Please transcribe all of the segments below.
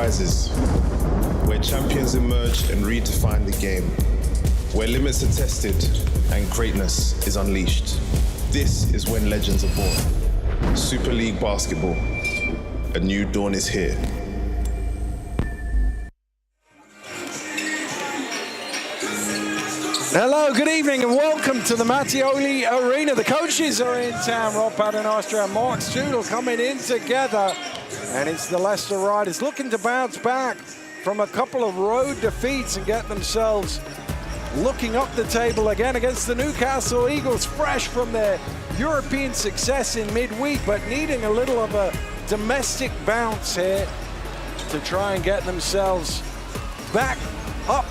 rises, where champions emerge and redefine the game, where limits are tested and greatness is unleashed. This is when legends are born. Super League Basketball. A new dawn is here. Hello, good evening, and welcome to the Mattioli Arena. The coaches are in town. Rob Paternoster and Mark Studel coming in together. And it's the Leicester Riders looking to bounce back from a couple of road defeats and get themselves looking up the table again against the Newcastle Eagles, fresh from their European success in midweek, but needing a little of a domestic bounce here to try and get themselves back up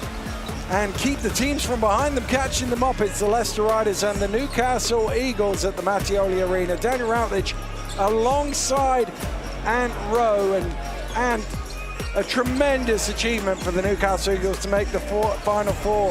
and keep the teams from behind them catching them up. It's the Leicester Riders and the Newcastle Eagles at the Mattioli Arena. Daniel Routledge alongside Ant Rowe, and a tremendous achievement for the Newcastle Eagles to make the Final Four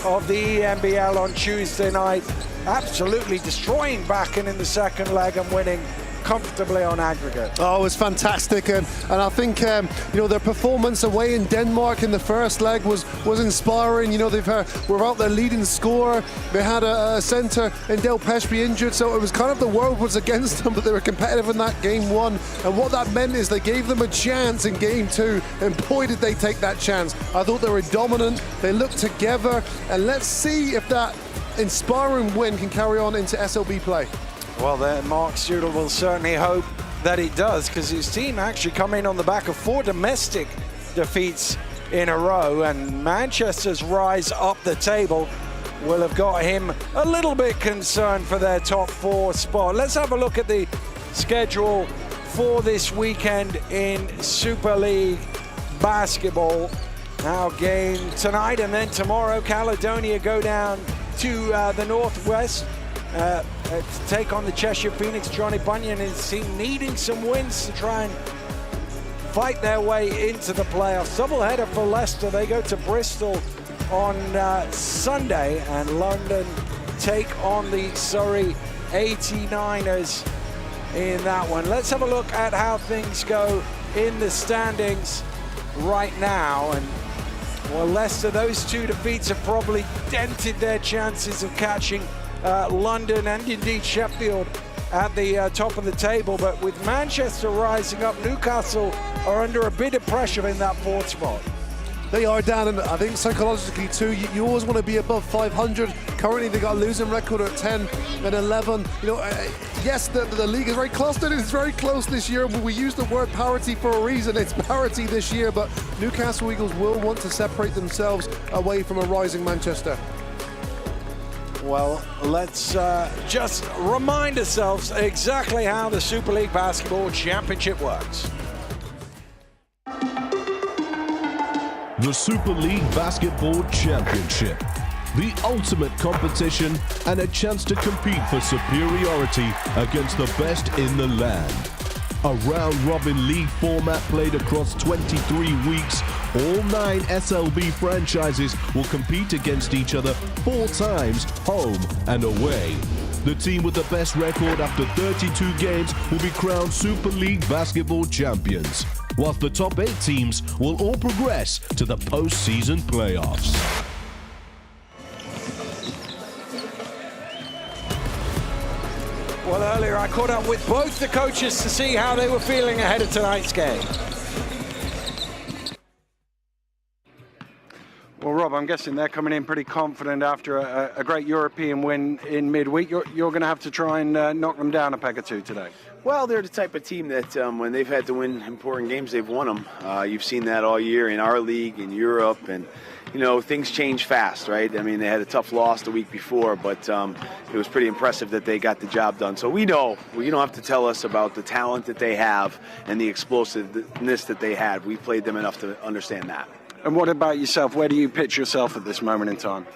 of the EMBL on Tuesday night, absolutely destroying Bakken in the second leg and winning comfortably on aggregate. Oh, it was fantastic, and I think their performance away in Denmark in the first leg was inspiring. They've were out their leading scorer. They had a centre in Del Peshby injured, so it was kind of the world was against them, but they were competitive in that game one. And what that meant is they gave them a chance in game two, and boy did they take that chance. I thought they were dominant. They looked together, and let's see if that inspiring win can carry on into SLB play. Well, then Mark Studel will certainly hope that it does, because his team actually come in on the back of 4 domestic defeats in a row, and Manchester's rise up the table will have got him a little bit concerned for their top 4 spot. Let's have a look at the schedule for this weekend in Super League Basketball. Now game tonight, and then tomorrow Caledonia go down to the northwest to take on the Cheshire Phoenix. Johnny Bunyan and his team needing some wins to try and fight their way into the playoffs. Doubleheader for Leicester. They go to Bristol on Sunday, and London take on the Surrey 89ers in that one. Let's have a look at how things go in the standings right now. And well, Leicester, those 2 defeats have probably dented their chances of catching London and indeed Sheffield at the top of the table. But with Manchester rising up, Newcastle are under a bit of pressure in that 4th spot. They are down, and I think psychologically too, you always want to be above 500. Currently they got a losing record at 10 and 11. Yes, the league is very clustered. It's very close this year. We use the word parity for a reason. It's parity this year, but Newcastle Eagles will want to separate themselves away from a rising Manchester. Well, let's just remind ourselves exactly how the Super League Basketball Championship works. The Super League Basketball Championship. The ultimate competition and a chance to compete for superiority against the best in the land. A round-robin league format played across 23 weeks. All 9 SLB franchises will compete against each other 4 times, home and away. The team with the best record after 32 games will be crowned Super League Basketball champions, whilst the top 8 teams will all progress to the postseason playoffs. Well, earlier I caught up with both the coaches to see how they were feeling ahead of tonight's game. Well, Rob, I'm guessing they're coming in pretty confident after a great European win in midweek. You're going to have to try and knock them down a peg or 2 today. Well, they're the type of team that when they've had to win important games, they've won them. You've seen that all year in our league, in Europe, and things change fast, right? I mean, they had a tough loss the week before, but it was pretty impressive that they got the job done. So we know, you don't have to tell us about the talent that they have and the explosiveness that they had. We played them enough to understand that. And what about yourself? Where do you pitch yourself at this moment in time?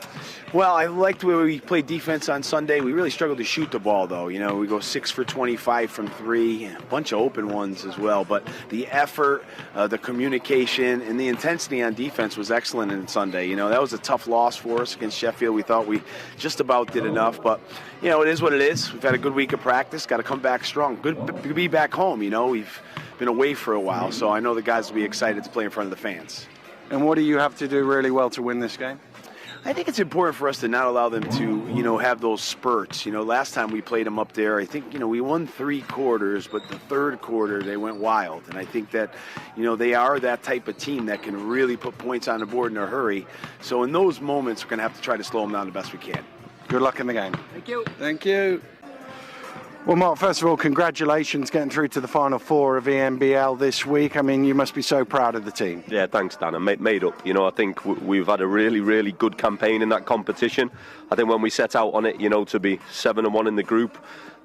Well, I liked the way we played defense on Sunday. We really struggled to shoot the ball, though. We go 6 for 25 from 3, a bunch of open ones as well. But the effort, the communication, and the intensity on defense was excellent on Sunday. That was a tough loss for us against Sheffield. We thought we just about did enough. But, it is what it is. We've had a good week of practice. Got to come back strong. Good to be back home. We've been away for a while, so I know the guys will be excited to play in front of the fans. And what do you have to do really well to win this game? I think it's important for us to not allow them to, have those spurts. Last time we played them up there, I think, we won 3 quarters, but the third quarter they went wild. And I think that, they are that type of team that can really put points on the board in a hurry. So in those moments, we're going to have to try to slow them down the best we can. Good luck in the game. Thank you. Thank you. Well, Mark, first of all, congratulations getting through to the Final Four of ENBL this week. I mean, you must be so proud of the team. Yeah, thanks, Dan. I'm made up. I think we've had a really, really good campaign in that competition. I think when we set out on it, to be 7-1 in the group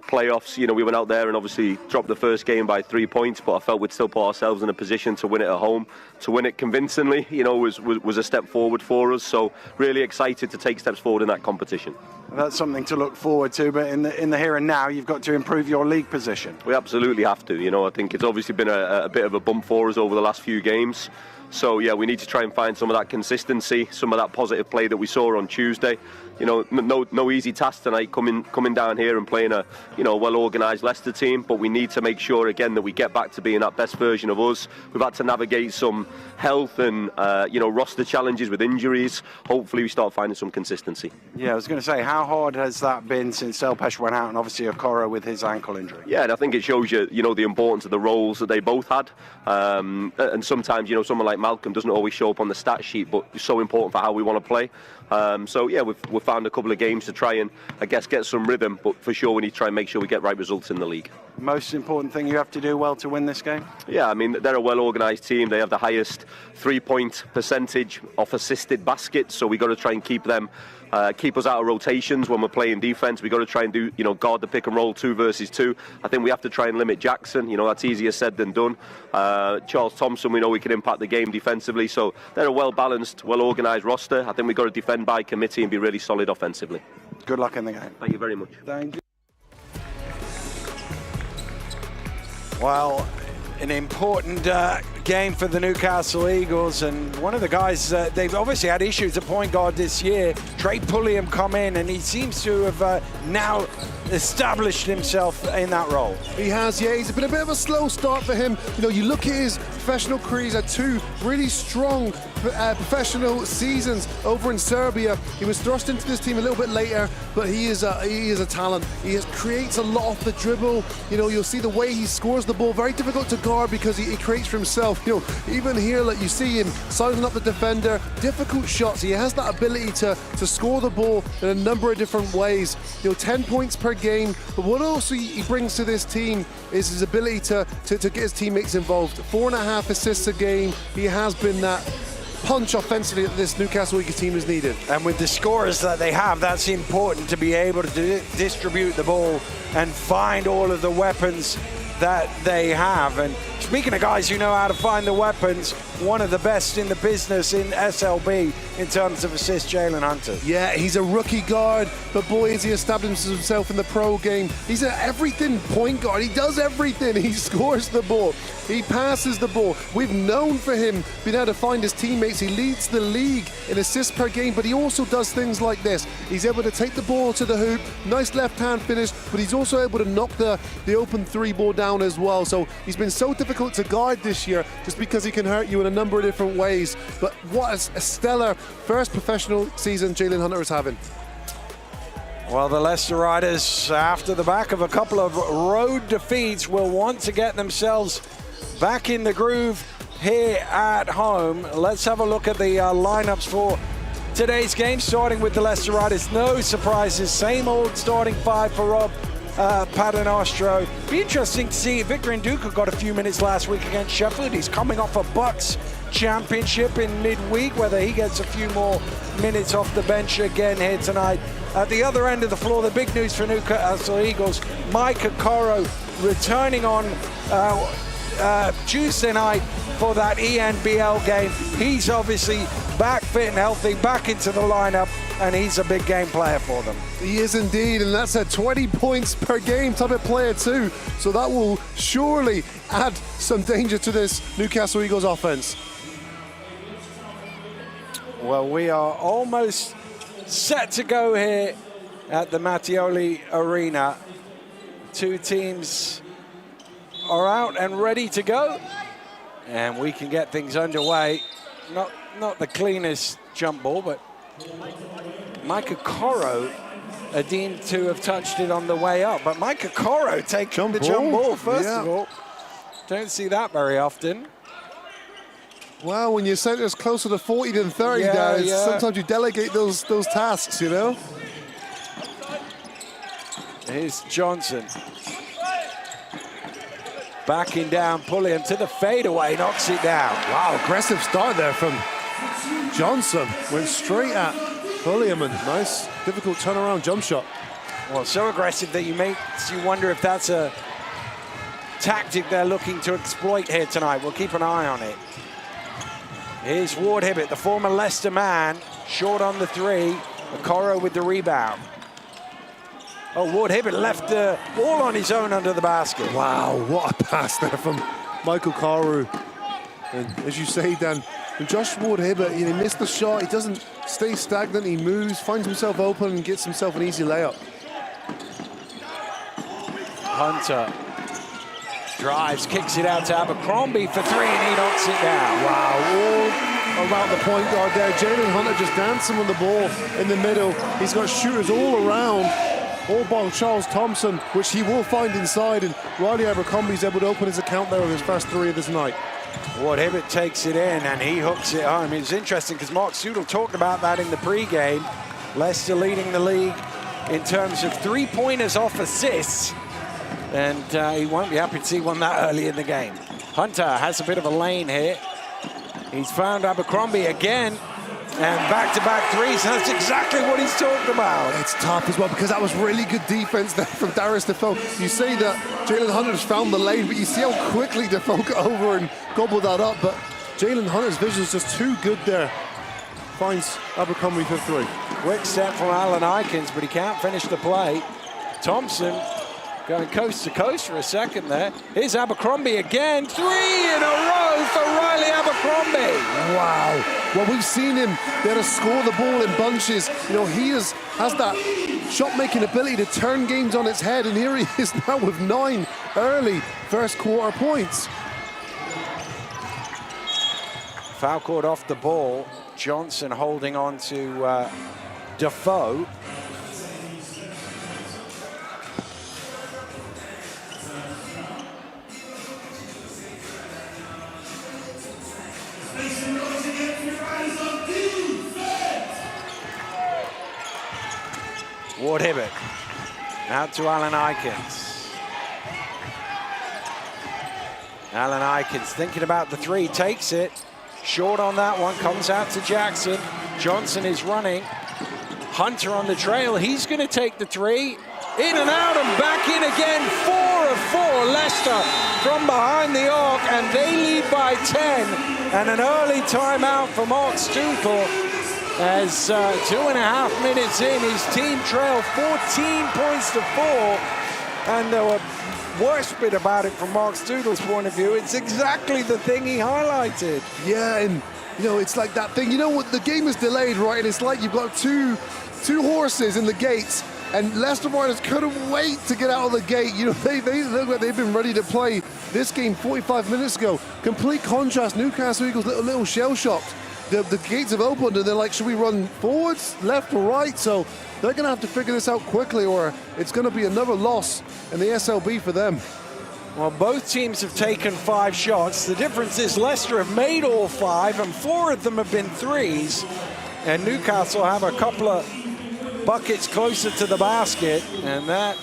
playoffs, we went out there and obviously dropped the first game by 3 points, but I felt we'd still put ourselves in a position to win it at home. To win it convincingly, was a step forward for us. So really excited to take steps forward in that competition. That's something to look forward to, but in the here and now, you've got to improve your league position. We absolutely have to. I think it's obviously been a bit of a bump for us over the last few games. So, yeah, we need to try and find some of that consistency, some of that positive play that we saw on Tuesday. No easy task tonight coming down here and playing a well-organised Leicester team, but we need to make sure, again, that we get back to being that best version of us. We've had to navigate some health and, roster challenges with injuries. Hopefully we start finding some consistency. Yeah, I was going to say, how hard has that been since Delpesh went out and obviously Okoro with his ankle injury? Yeah, and I think it shows you, the importance of the roles that they both had. And sometimes, someone like Malcolm doesn't always show up on the stat sheet, but it's so important for how we want to play. We've found a couple of games to try and, I guess, get some rhythm, but for sure we need to try and make sure we get right results in the league. Most important thing you have to do well to win this game? Yeah, I mean, they're a well-organised team. They have the highest three-point percentage off assisted baskets, so we've got to try and keep them, keep us out of rotations when we're playing defence. We've got to try and do, guard the pick and roll 2 versus 2. I think we have to try and limit Jackson. That's easier said than done. Charles Thompson, we know we can impact the game defensively, so they're a well-balanced, well-organised roster. I think we've got to defend by committee and be really solid offensively. Good luck in the game. Thank you very much. Thank you. Well, an important game for the Newcastle Eagles, and one of the guys, they've obviously had issues at point guard this year. Trey Pulliam come in, and he seems to have now established himself in that role. He has, yeah. It's been a bit of a slow start for him. You look at his professional career, he's had 2 really strong professional seasons over in Serbia. He was thrust into this team a little bit later, but he is a talent. He creates a lot off the dribble. You'll see the way he scores the ball, very difficult to guard because he creates for himself. Even here, you see him sizing up the defender, difficult shots. He has that ability to score the ball in a number of different ways. 10 points per game, but what also he brings to this team is his ability to get his teammates involved. 4.5 assists a game. He has been that punch offensively that this Newcastle Eagles team is needed. And with the scorers that they have, that's important to be able to distribute the ball and find all of the weapons that they have. And speaking of guys who know how to find the weapons, one of the best in the business in SLB in terms of assists, Jalen Hunter. Yeah, he's a rookie guard, but boy, is he established himself in the pro game. He's an everything point guard. He does everything. He scores the ball. He passes the ball. We've known for him being able to find his teammates. He leads the league in assists per game, but he also does things like this. He's able to take the ball to the hoop, nice left-hand finish, but he's also able to knock the open 3 ball down as well. So he's been so difficult to guard this year just because he can hurt you in a number of different ways. But what a stellar first professional season Jalen Hunter is having. Well, the Leicester Riders, after the back of a couple of road defeats, will want to get themselves back in the groove here at home. Let's have a look at the lineups for today's game, starting with the Leicester Riders. No surprises, same old starting 5 for Rob Paternostro. Be interesting to see. Victor Nduka got a few minutes last week against Sheffield. He's coming off a Bucks championship in midweek, whether he gets a few more minutes off the bench again here tonight. At the other end of the floor, the big news for Newcastle Eagles, Mike Okoro returning on Tuesday night for that ENBL game. He's obviously back fit and healthy, back into the lineup, and he's a big game player for them. He is indeed, and that's a 20 points per game type of player too. So that will surely add some danger to this Newcastle Eagles offense. Well, we are almost set to go here at the Mattioli Arena. Two teams are out and ready to go. And we can get things underway. Not the cleanest jump ball, but Micah Coro are deemed to have touched it on the way up. But Micah Coro taking the jump ball, first of all. Don't see that very often. Well, when your center's closer to 40 than 30, guys, sometimes you delegate those tasks, you know? Here's Johnson. Backing down, pulling him to the fadeaway, knocks it down. Wow, aggressive start there from Johnson. Went straight at Pulliam, and nice, difficult turnaround jump shot. Well, so aggressive that you wonder if that's a tactic they're looking to exploit here tonight. We'll keep an eye on it. Here's Ward Hibbett, the former Leicester man, short on the three. Okoro with the rebound. Oh, Ward Hibbett left the ball on his own under the basket. Wow, what a pass there from Michael Karu. And as you say, Dan, when Josh Ward Hibbett, he missed the shot, he doesn't stay stagnant, he moves, finds himself open and gets himself an easy layup. Hunter drives, kicks it out to Abercrombie for three, and he knocks it down. Wow, all about the point guard there. Jalen Hunter just dancing with the ball in the middle. He's got shooters all around. All by Charles Thompson, which he will find inside, and Riley Abercrombie's able to open his account there with his first three of this night. Ward Hibbett takes it in, and he hooks it home. It's interesting because Mark Sudol talked about that in the pregame. Leicester leading the league in terms of three-pointers off assists, and he won't be happy to see one that early in the game. Hunter has a bit of a lane here. He's found Abercrombie again. And back-to-back threes, and that's exactly what he's talking about. It's tough as well, because that was really good defense there from Darius Defoe. You say that Jalen Hunter's found the lane, but you see how quickly Defoe got over and gobbled that up. But Jalen Hunter's vision is just too good there. Finds Abercrombie for three. Quick step from Alan Ikins, but he can't finish the play. Thompson going coast to coast for a second there. Here's Abercrombie again. Three in a row for Riley Abercrombie. Wow. Well, we've seen him be able to score the ball in bunches. He has that shot-making ability to turn games on its head, and here he is now with 9 early first quarter points. Foul called off the ball. Johnson holding on to Defoe. Ward Hibbett, out to Alan Ikins. Alan Ikins thinking about the three, takes it. Short on that one, comes out to Jackson. Johnson is running. Hunter on the trail, he's gonna take the three. In and out and back in again, 4 of 4. Leicester from behind the arc, and they lead by 10. And an early timeout for Mark Stuttel. As 2.5 minutes in, his team trailed 14 points to 4. And the worst bit about it from Mark Studel's point of view, it's exactly the thing he highlighted. Yeah, and it's like that thing. What, the game is delayed, right? And it's like you've got two horses in the gates, and Leicester Riders couldn't wait to get out of the gate. They look like they've been ready to play this game 45 minutes ago. Complete contrast. Newcastle Eagles little shell-shocked. The gates have opened, and they're like, should we run forwards, left or right? So they're going to have to figure this out quickly, or it's going to be another loss in the SLB for them. Well, both teams have taken 5 shots. The difference is Leicester have made all 5, and 4 of them have been threes. And Newcastle have a couple of buckets closer to the basket, and that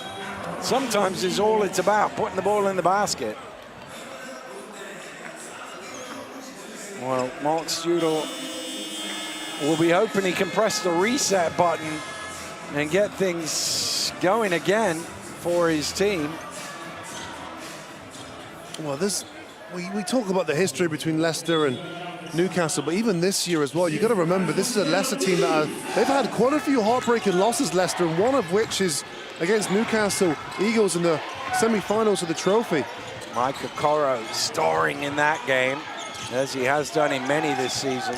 sometimes is all it's about, putting the ball in the basket. Well, Mark Stuttel will be hoping he can press the reset button and get things going again for his team. Well, we talk about the history between Leicester and Newcastle, but even this year as well, you got to remember this is a Leicester team that they've had quite a few heartbreaking losses, Leicester, and one of which is against Newcastle Eagles in the semi-finals of the trophy. Micah Coro starring in that game, as he has done in many this season.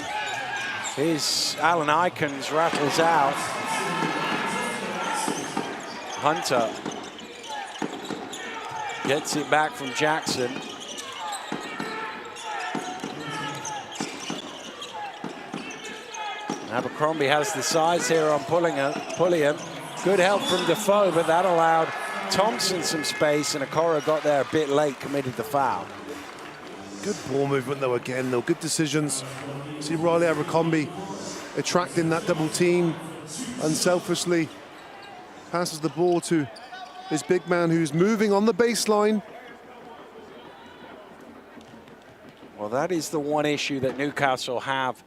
Here's Alan Ikins, rattles out. Hunter Gets it back from Jackson. Abercrombie has the size here on Pulliam. Good help from Defoe, but that allowed Thompson some space, and Okoro got there a bit late, committed the foul. Good ball movement though again, though. Good decisions. See Riley Abercrombie attracting that double team, unselfishly passes the ball to his big man who's moving on the baseline. Well, that is the one issue that Newcastle have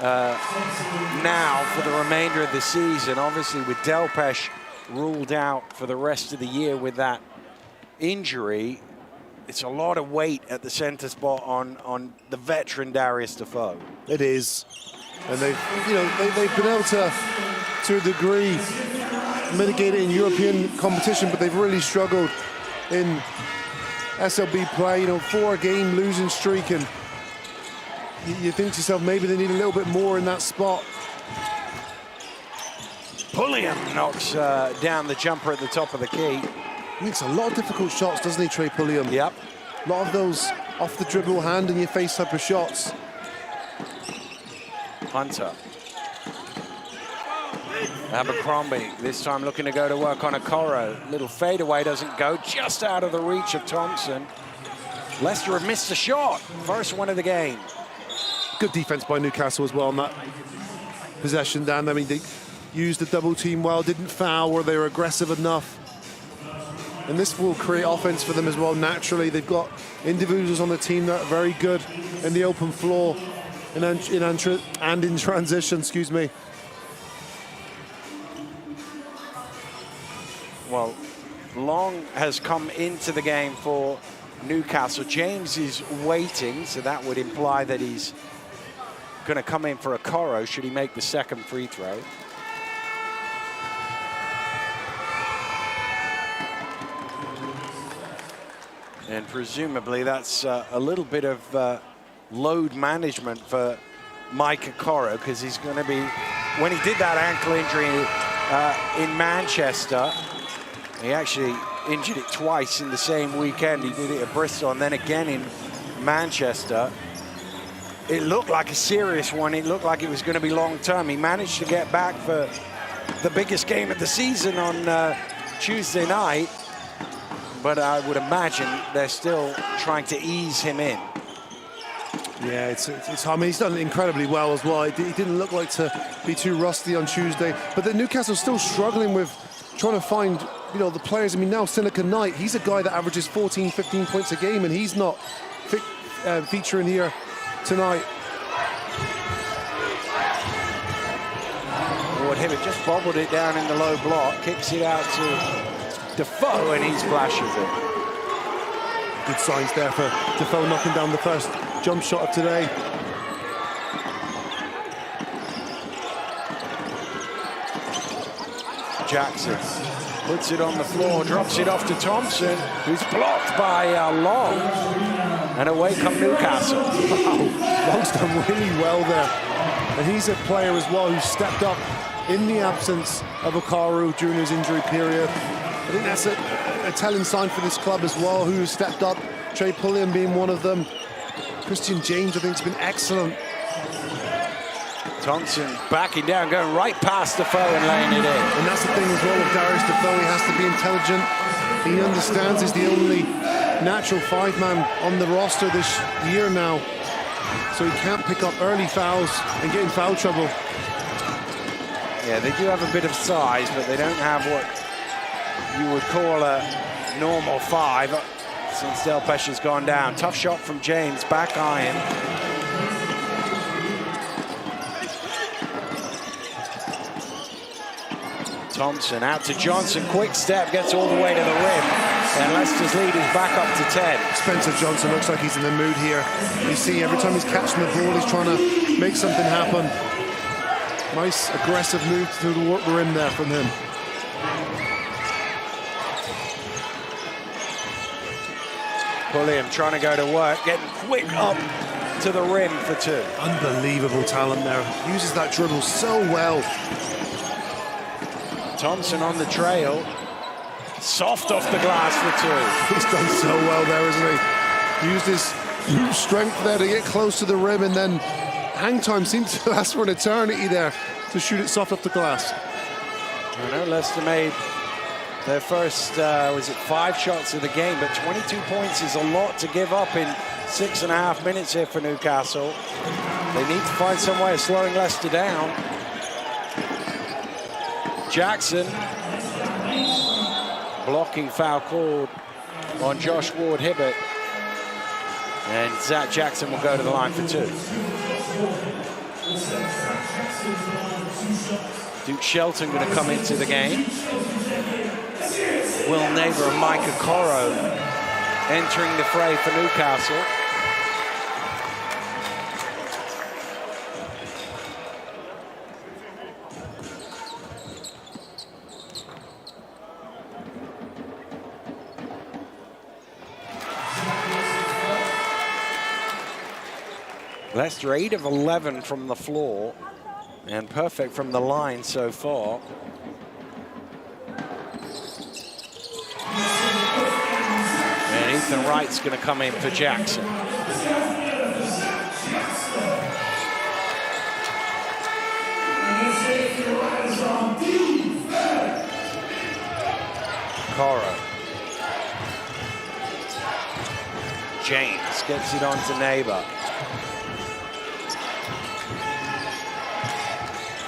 now for the remainder of the season. Obviously, with Delpesh ruled out for the rest of the year with that injury, it's a lot of weight at the center spot on the veteran Darius Defoe. It is, and they've been able to a degree, mitigate it in European competition, but they've really struggled in SLB play. 4-game losing streak, and you think to yourself, maybe they need a little bit more in that spot. Pulliam knocks down the jumper at the top of the key. He makes a lot of difficult shots, doesn't he, Trey Pulliam? Yep. A lot of those off the dribble, hand in your face type of shots. Hunter. Abercrombie, this time looking to go to work on Okoro. Little fadeaway doesn't go, just out of the reach of Thompson. Leicester have missed a shot. First one of the game. Good defense by Newcastle as well on that possession, Dan. I mean, they used the double team well, didn't foul, or they were aggressive enough. And this will create offense for them as well, naturally. They've got individuals on the team that are very good in the open floor and in transition, excuse me. Well, Long has come into the game for Newcastle. James is waiting, so that would imply that he's going to come in for Okoro should he make the second free throw. And presumably that's a little bit of load management for Mike Okoro, because he's going to be, when he did that ankle injury in Manchester, he actually injured it twice in the same weekend. He did it at Bristol and then again in Manchester. It looked like a serious one. It looked like it was going to be long term. He managed to get back for the biggest game of the season on Tuesday night. But I would imagine they're still trying to ease him in. Yeah, it's I mean, he's done incredibly well as well. He didn't look like to be too rusty on Tuesday. But the Newcastle's still struggling with trying to find, the players. I mean, now Seneca Knight, he's a guy that averages 14, 15 points a game, and he's not featuring here tonight. Ward Hibbert just bobbled it down in the low block, kicks it out to Defoe, and he splashes it. Good signs there for Defoe, knocking down the first jump shot of today. Jackson puts it on the floor, drops it off to Thompson, who's blocked by Long. And away come Newcastle. Wow, Long's done really well there. And he's a player as well who stepped up in the absence of Okoro during his injury period. I think that's a telling sign for this club as well, who has stepped up. Trey Pulliam being one of them. Christian James, I think, has been excellent. Thompson backing down, going right past Defoe and laying it in. And that's the thing as well with Darius Defoe. He has to be intelligent. He understands he's the only natural five-man on the roster this year now. So he can't pick up early fouls and get in foul trouble. Yeah, they do have a bit of size, but they don't have what you would call a normal five since Delpesh has gone down. Tough shot from James, back iron. Thompson out to Johnson, quick step, gets all the way to the rim. And Leicester's lead is back up to 10. Spencer Johnson looks like he's in the mood here. You see every time he's catching the ball, he's trying to make something happen. Nice aggressive move to the rim there from him. Pulliam trying to go to work, getting quick up to the rim for two. Unbelievable talent there. Uses that dribble so well. Thompson on the trail. Soft off the glass for two. He's done so well there, isn't he? Used his strength there to get close to the rim, and then hang time seemed to last for an eternity there to shoot it soft off the glass. I know Leicester made their first, was it 5 shots of the game, but 22 points is a lot to give up in 6.5 minutes here for Newcastle. They need to find some way of slowing Leicester down. Jackson, blocking foul called on Josh Ward-Hibbert. And Zach Jackson will go to the line for 2. Duke Shelton going to come into the game. Will Neighbour and Micah Coro entering the fray for Newcastle. Leicester 8 of 11 from the floor and perfect from the line so far. And Ethan Wright's going to come in for Jackson. Coro. James gets it on to Neighbour.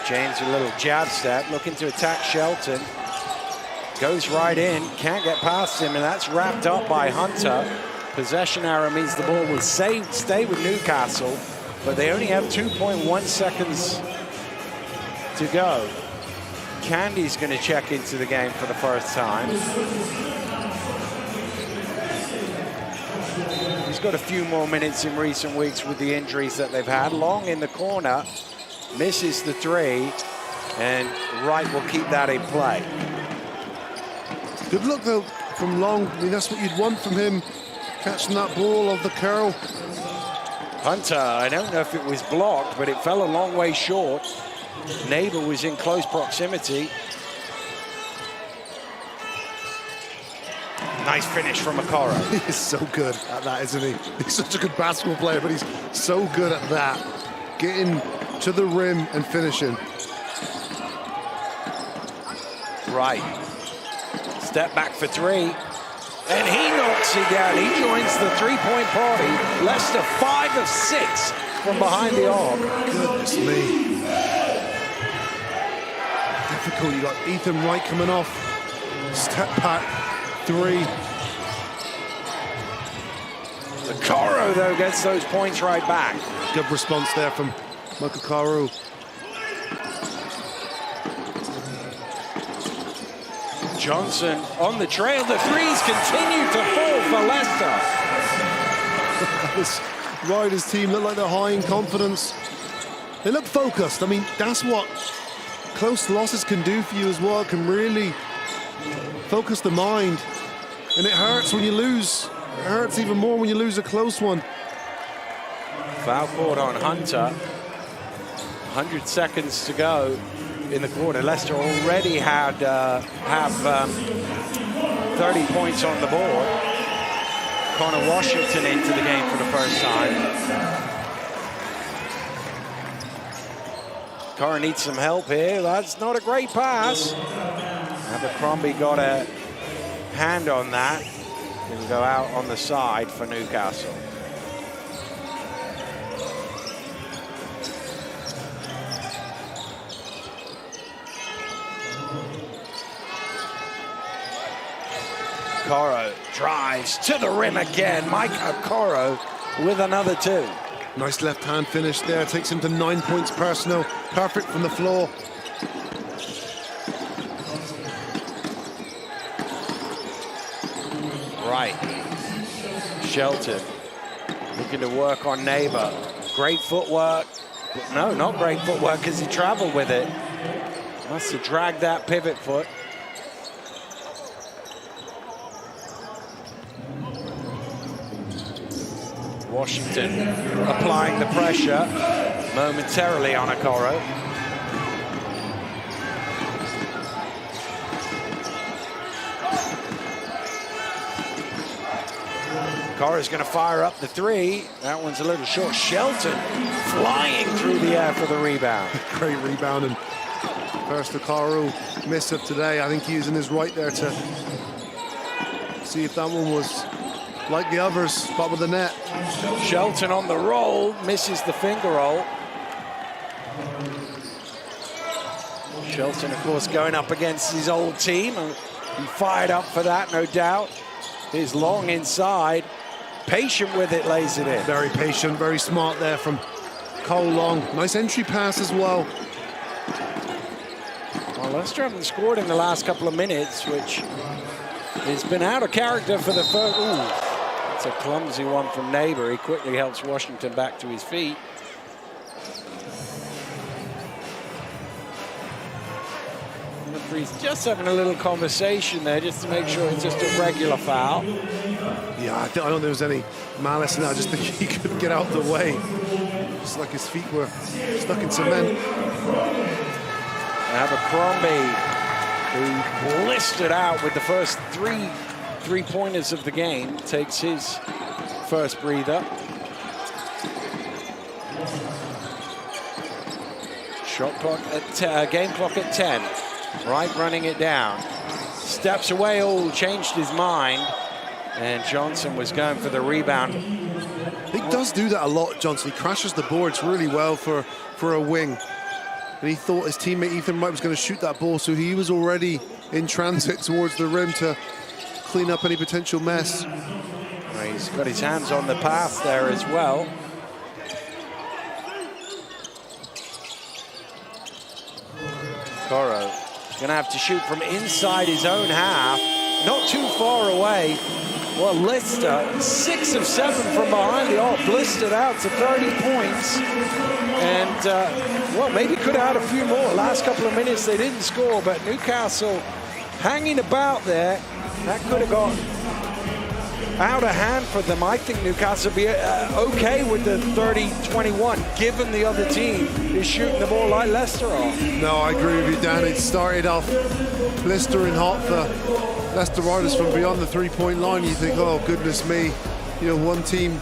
James with a little jab step, looking to attack Shelton. Goes right in, can't get past him, and that's wrapped up by Hunter. Possession arrow means the ball will stay with Newcastle, but they only have 2.1 seconds to go. Candy's going to check into the game for the first time. He's got a few more minutes in recent weeks with the injuries that they've had. Long in the corner. Misses the 3, and Wright will keep that in play. Good luck though from Long. I mean, that's what you'd want from him, catching that ball of the curl. Hunter, I don't know if it was blocked, but it fell a long way short. Neighbour was in close proximity. Nice finish from Okoro. He is so good at that, isn't he? He's such a good basketball player, but he's so good at that. Getting to the rim and finishing. Right. Step back for 3. And he knocks it down. He joins the 3-point party. Leicester 5 of 6 from behind the arc. Goodness me. Difficult. You got Ethan Wright coming off. Step back 3. Okoro, though, gets those points right back. Good response there from Michael Karu. Johnson on the trail. The threes continue to fall for Leicester. This Riders team look like they're high in confidence. They look focused. I mean, that's what close losses can do for you as well. It can really focus the mind. And it hurts when you lose. It hurts even more when you lose a close one. Foul called on Hunter. 100 seconds to go in the quarter. Leicester already have 30 points on the board. Connor Washington into the game for the first time. Connor needs some help here. That's not a great pass. Abercrombie got a hand on that. He'll go out on the side for Newcastle. Okoro drives to the rim again. Mike Okoro with another 2. Nice left-hand finish there. Takes him to 9 points personal. Perfect from the floor. Right. Shelton looking to work on Neighbour. Great footwork. But no, not great footwork because he traveled with it. Must have dragged that pivot foot. Washington applying the pressure momentarily on Okoro. Cora's going to fire up the three. That one's a little short. Shelton flying through the air for the rebound. Great rebound, and first the Coro miss of today. I think he was in his right there to see if that one was like the others, bottom of the net. Shelton on the roll, misses the finger roll. Shelton, of course, going up against his old team. He fired up for that, no doubt. He's long inside. Patient with it, lays it in. Very patient, very smart there from Cole Long. Nice entry pass as well. Well, Leicester haven't scored in the last couple of minutes, which has been out of character for the first. Ooh, that's a clumsy one from Neighbor. He quickly helps Washington back to his feet. Referee's just having a little conversation there just to make sure it's just a regular foul. Yeah, I don't think there was any malice in that. I just think he couldn't get out of the way. It's like his feet were stuck in cement. Abercrombie, who blistered out with the first three-pointers of the game, takes his first breather. Shot clock at game clock at 10. Wright running it down. Steps away, changed his mind. And Johnson was going for the rebound. He does do that a lot, Johnson. He crashes the boards really well for a wing. And he thought his teammate Ethan Wright was going to shoot that ball, so he was already in transit towards the rim to clean up any potential mess. Well, he's got his hands on the pass there as well. Coro going to have to shoot from inside his own half, not too far away. Well, Leicester, 6 of 7 from behind the arc, blistered out to 30 points. And, well, maybe could have had a few more. Last couple of minutes they didn't score, but Newcastle hanging about there. That could have got out of hand for them. I think Newcastle will be okay with the 30-21, given the other team is shooting the ball like Leicester are. No, I agree with you, Dan. It started off blistering hot for Leicester riders from beyond the three-point line. You think, oh, goodness me. You know, one team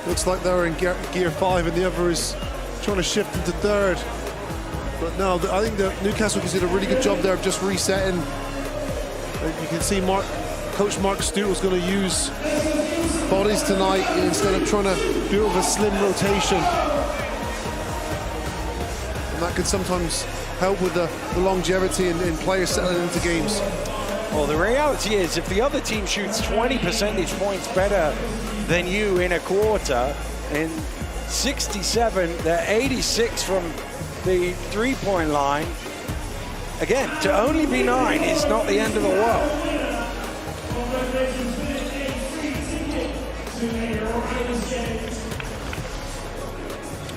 looks like they're in gear 5 and the other is trying to shift into third. But no, I think that Newcastle did a really good job there of just resetting. You can see Coach Mark Stewart was going to use bodies tonight instead of trying to do a slim rotation. And that could sometimes help with the longevity in players settling into games. Well, the reality is, if the other team shoots 20 percentage points better than you in a quarter, in 67, they're 86 from the three-point line. Again, to only be 9 is not the end of the world.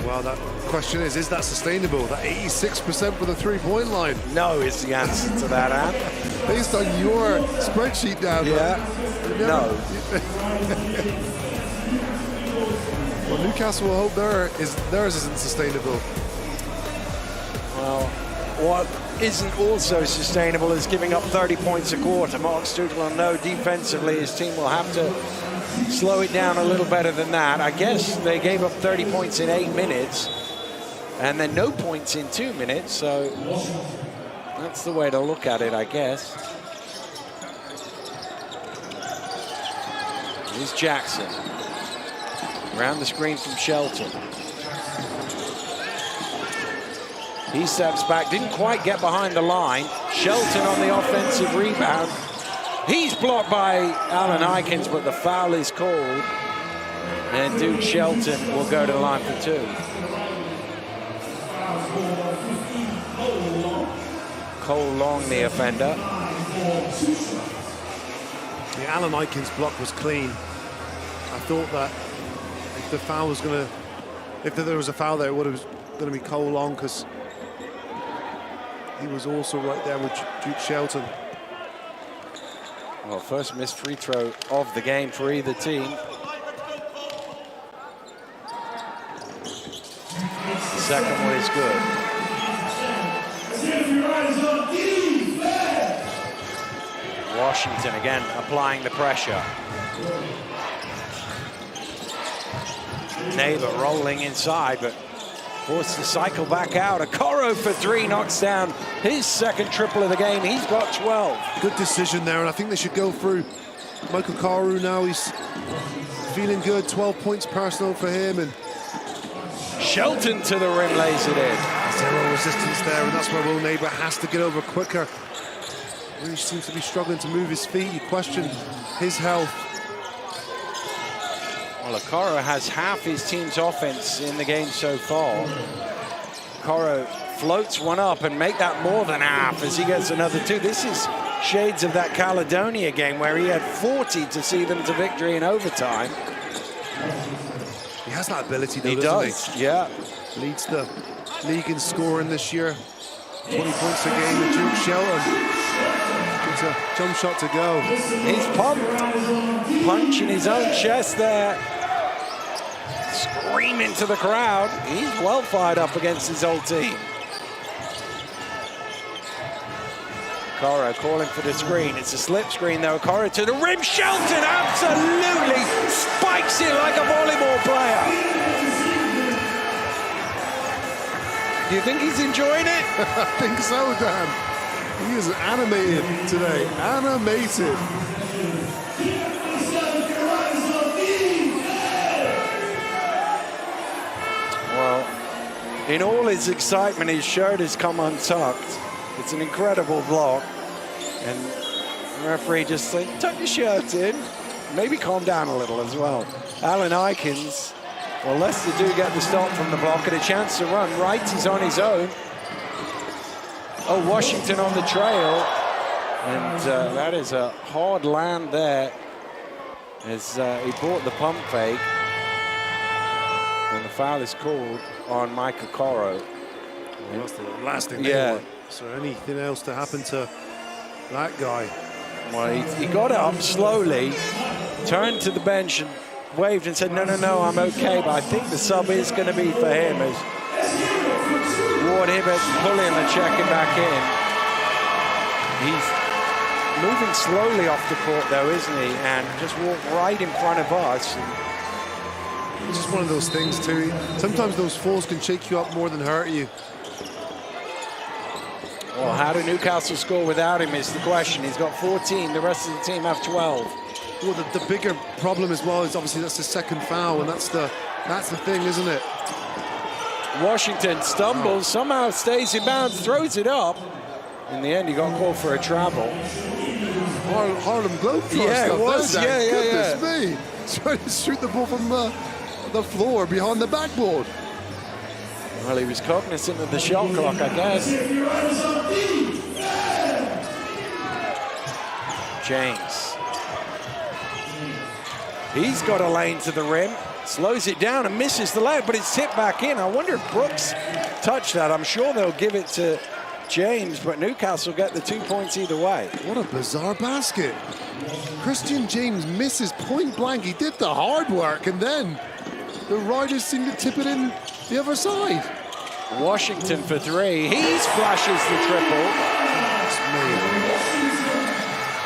Well, that question is that sustainable? That 86% for the three-point line? No is the answer to that, Anne. Based on your spreadsheet down there. Yeah, no. Well, Newcastle will hope theirs isn't sustainable. Well, what isn't also sustainable is giving up 30 points a quarter. Mark Stewart will know defensively his team will have to slow it down a little better than that. I guess they gave up 30 points in 8 minutes and then no points in 2 minutes, so that's the way to look at it, I guess. Here's Jackson. Around the screen from Shelton. He steps back, didn't quite get behind the line. Shelton on the offensive rebound. He's blocked by Alan Aikens, but the foul is called. And Duke Shelton will go to the line for 2. Cole Long, the offender. The Alan Aikens block was clean. I thought that if the foul was going to, if there was a foul there, it would have going to be Cole Long, because he was also right there with Duke Shelton. Well, first missed free throw of the game for either team. The second one is good. Washington again applying the pressure. Neighbor rolling inside, but forced to cycle back out. Okoro for 3 knocks down his second triple of the game. He's got 12. Good decision there, and I think they should go through Michael Karu now. He's feeling good. 12 points personal for him, and Shelton to the rim lays it in. zero resistance there, and that's where Will Neighbor has to get over quicker. Really seems to be struggling to move his feet. You question his health. Well, Okoro has half his team's offense in the game so far. Okoro floats one up and make that more than half as he gets another 2. This is shades of that Caledonia game where he had 40 to see them to victory in overtime. He has that ability, though, He doesn't does, he? yeah. Leads the league in scoring this year. 20 points a game with Duke Shelton. It's a jump shot to go. He's pumped. Punch in his own chest there. Screaming to the crowd. He's well fired up against his old team. Okoro calling for the screen. It's a slip screen though. Okoro to the rim. Shelton absolutely spikes it like a volleyball player. Do you think he's enjoying it? I think so, Dan. He is animated today. Animated. Well, in all his excitement, his shirt has come untucked. It's an incredible block. And the referee just said, tuck your shirt in. Maybe calm down a little as well. Alan Aikens. Well, Leicester do get the stop from the block and a chance to run. Wright is on his own. Oh, Washington on the trail. And that is a hard land there as he bought the pump fake. And the foul is called on Mike Okoro. Well, that's the last thing they want. So anything else to happen to that guy? Well, he got up slowly, turned to the bench and waved and said, no, I'm okay. But I think the sub is going to be for him as Ward Hibbert pulling and checking back in. He's moving slowly off the court though, isn't he? And just walked right in front of us. It's just one of those things too. Sometimes those falls can shake you up more than hurt you. Well, how do Newcastle score without him is the question. He's got 14, the rest of the team have 12. Well, the bigger problem as well is obviously that's the second foul, and that's the thing, isn't it? Washington stumbles, somehow stays in bounds, throws it up. In the end, he got called for a travel. Harlem Globetrotters. Yeah, it was. Goodness me. Trying to shoot the ball from the floor behind the backboard. Well, he was cognizant of the shot clock, I guess. James. He's got a lane to the rim, slows it down and misses the layup, but it's tipped back in. I wonder if Brooks touched that. I'm sure they'll give it to James, but Newcastle get the 2 points either way. What a bizarre basket. Christian James misses point blank. He did the hard work, and then the Riders seem to tip it in the other side. Washington for 3. He splashes the triple.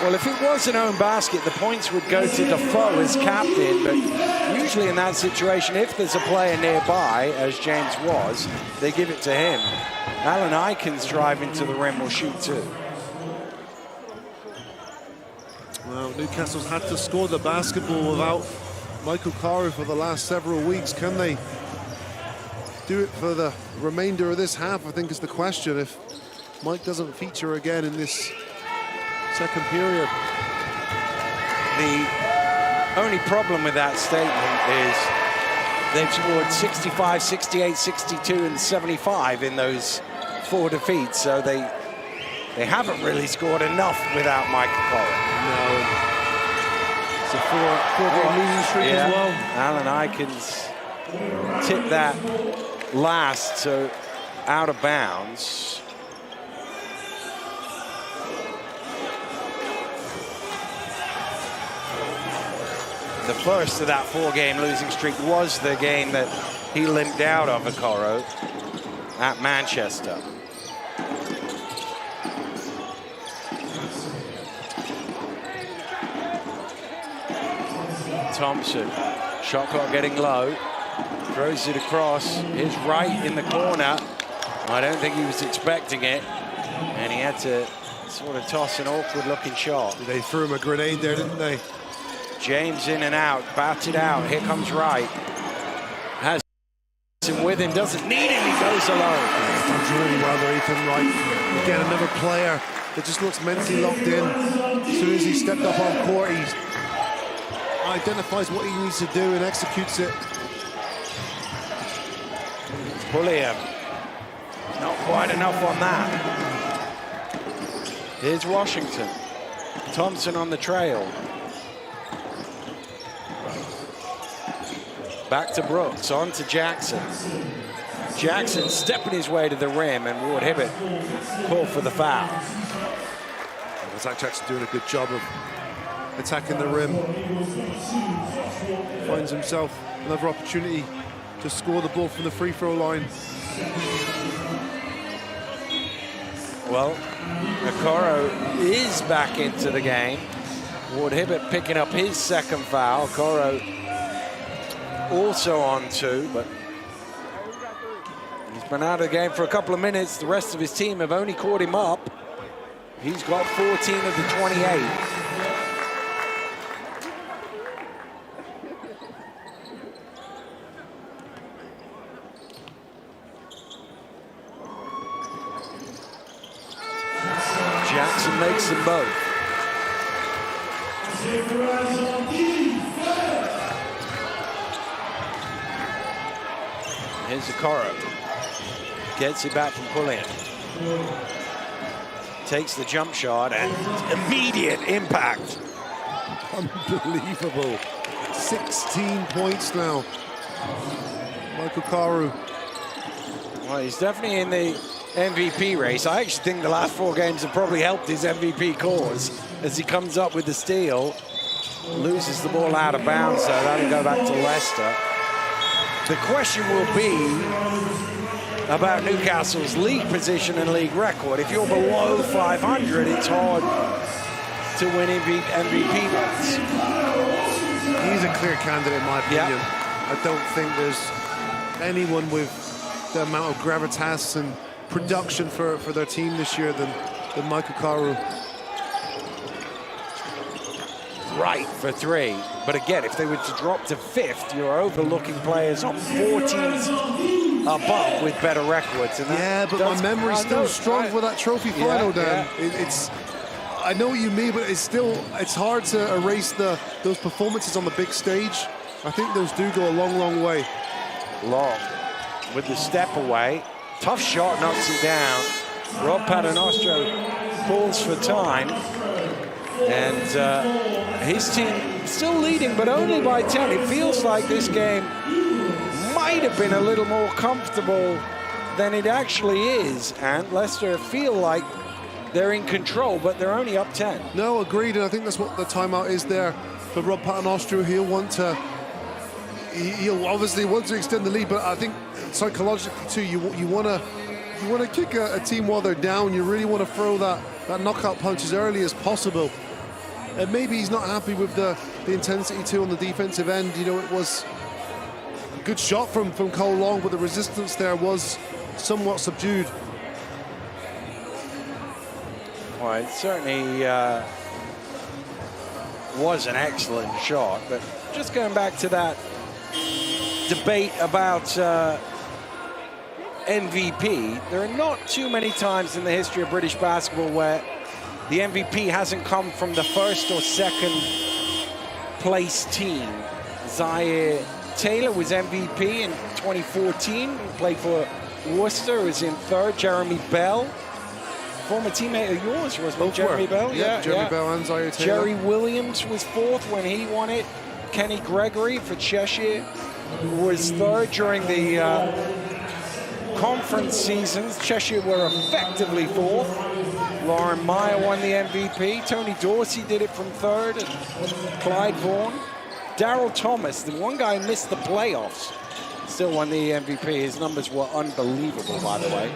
Well, if it was an own basket, the points would go to Defoe as captain, but usually in that situation, if there's a player nearby, as James was, they give it to him. Alan Aikens driving to the rim will shoot 2. Well, Newcastle's had to score the basketball without Michael Karu for the last several weeks. Can they do it for the remainder of this half, I think is the question, if Mike doesn't feature again in this second period. The only problem with that statement is they've scored 65, 68, 62, and 75 in those 4 defeats, so they haven't really scored enough without Mike Okoro. No. It's a four-game losing streak as well. Alan Aikens tipped that last, so out of bounds. The first of that 4-game losing streak was the game that he limped out of Okoro at Manchester. Thompson, shot clock getting low. Throws it across. Here's Wright in the corner. I don't think he was expecting it. And he had to sort of toss an awkward-looking shot. They threw him a grenade there, didn't they? James in and out, batted out. Here comes Wright. Has him with him, doesn't need him, he goes alone. He's done really well there, Ethan Wright. Again, another player that just looks mentally locked in. As soon as he stepped up on court, he identifies what he needs to do and executes it. Pulliam. Not quite enough on that. Here's Washington. Thompson on the trail. Back to Brooks, on to Jackson. Jackson stepping his way to the rim, and Ward Hibbert called for the foul. Zach Jackson doing a good job of attacking the rim. Finds himself another opportunity to score the ball from the free throw line. Well, Okoro is back into the game. Ward Hibbert picking up his second foul. Okoro also on 2, but he's been out of the game for a couple of minutes. The rest of his team have only caught him up. He's got 14 of the 28. Jackson makes them both. Here's Okoro. Gets it back from Pulliam. Takes the jump shot and immediate impact. Unbelievable. 16 points now. Michael Karu. Well, he's definitely in the MVP race. I actually think the last 4 games have probably helped his MVP cause as he comes up with the steal, loses the ball out of bounds, so that'll go back to Leicester. The question will be about Newcastle's league position and league record. If you're below 500, it's hard to win MVP votes. He's a clear candidate, in my opinion. Yep. I don't think there's anyone with the amount of gravitas and production for their team this year than Michael Karu. Right for 3. But again, if they were to drop to 5th, you're overlooking players on 4 teams above with better records. And yeah, but my memory's still strong for that trophy final, Dan. Yeah. I know what you mean, but it's hard to erase those performances on the big stage. I think those do go a long, long way. Long. With the step away. Tough shot, knocks it down. Rob Paternostro calls for time. And his team still leading, but only by 10. It feels like this game might have been a little more comfortable than it actually is. And Leicester feel like they're in control, but they're only up 10. No, agreed, and I think that's what the timeout is there for Rob Paternostro. He'll obviously want to extend the lead, but I think psychologically too, you want to kick a team while they're down. You really want to throw that knockout punch as early as possible. And maybe he's not happy with the intensity too on the defensive end. You know, it was a good shot from Cole Long, but the resistance there was somewhat subdued. Well, it certainly was an excellent shot, but just going back to that debate about MVP, there are not too many times in the history of British basketball where the MVP hasn't come from the first or second place team. Zaire Taylor was MVP in 2014, played for Worcester, was in 3rd. Jeremy Bell, former teammate of yours, wasn't it? Jeremy Bell? Yeah, Jeremy Bell and Zaire Taylor. Jerry Williams was 4th when he won it. Kenny Gregory for Cheshire was 3rd during the conference seasons. Cheshire were effectively 4th. Lauren Meyer won the MVP. Tony Dorsey did it from 3rd. And Clyde Vaughan. Darryl Thomas, the one guy who missed the playoffs, still won the MVP. His numbers were unbelievable, by the way.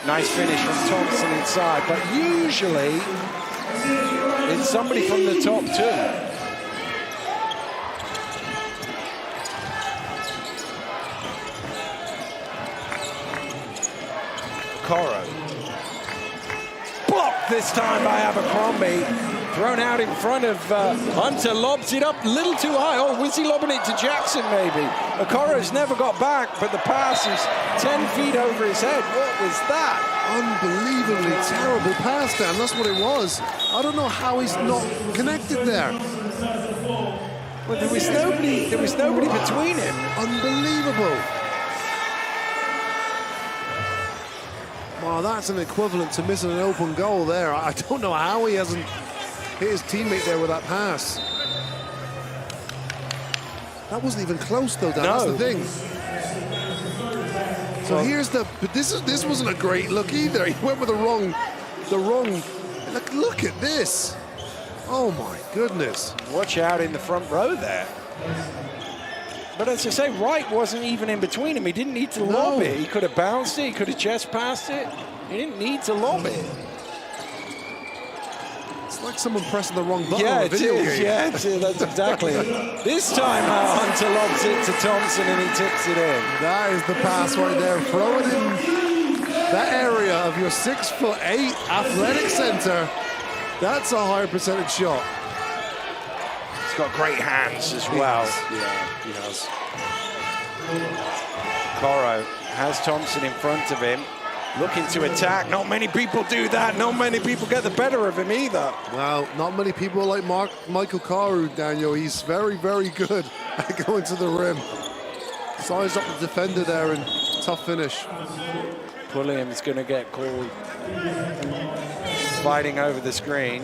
Nice finish from Thompson inside, but usually it's somebody from the top 2. this time by Abercrombie. Thrown out in front of Hunter, lobs it up a little too high. Oh, was he lobbing it to Jackson maybe? Okoro's never got back, but the pass is 10 feet over his head. What was that? Unbelievably terrible pass, Dan. That's what it was. I don't know how he's not connected there. Well, there was nobody between him. Unbelievable. Wow, that's an equivalent to missing an open goal there. I don't know how he hasn't hit his teammate there with that pass. That wasn't even close though, Dan. No. That's the thing. So well, here's the, but this wasn't a great look either. He went with the wrong, look at this. Oh my goodness. Watch out in the front row there. But as I say, Wright wasn't even in between him. He didn't need to lob it. He could have bounced it. He could have chest passed it. He didn't need to lob it. It's like someone pressing the wrong button Yeah, on a video game. Yeah, it is. That's exactly it. This time, Hunter lobs it to Thompson and he tips it in. That is the pass right there. Throw it in that area of your 6'8" athletic center. That's a high percentage shot. He's got great hands as well. Yeah, he has. Okoro has Thompson in front of him, looking to attack. Not many people do that. Not many people get the better of him either. Well, not many people like Michael Karu, Daniel. He's very, very good at going to the rim. Sized up the defender there and tough finish. Pulliam's going to get called fighting over the screen.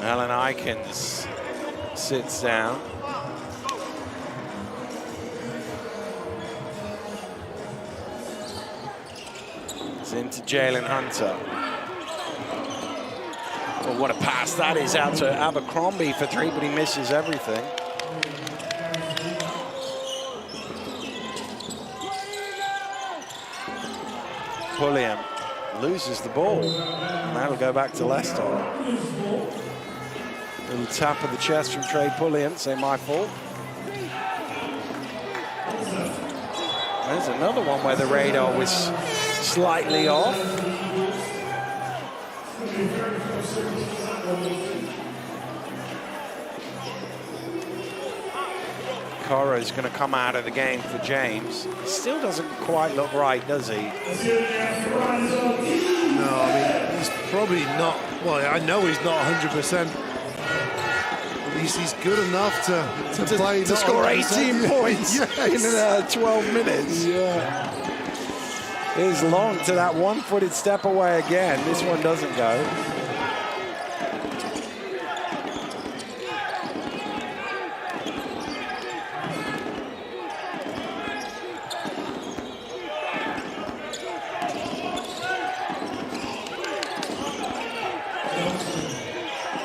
Alan Aikens sits down. It's into Jalen Hunter. Oh, what a pass that is out to Abercrombie for three, but he misses everything. Pulliam loses the ball. And that'll go back to Leicester. Little tap of the chest from Trey Pulliam, say my fault. There's another one where the radar was slightly off. Okoro's going to come out of the game for James. He still doesn't quite look right, does he? No, I mean, he's probably not, well, I know he's not 100%. At least he's good enough to play. To score 18 points in 12 minutes. Yeah. He's long to that one-footed step away again. This one doesn't go.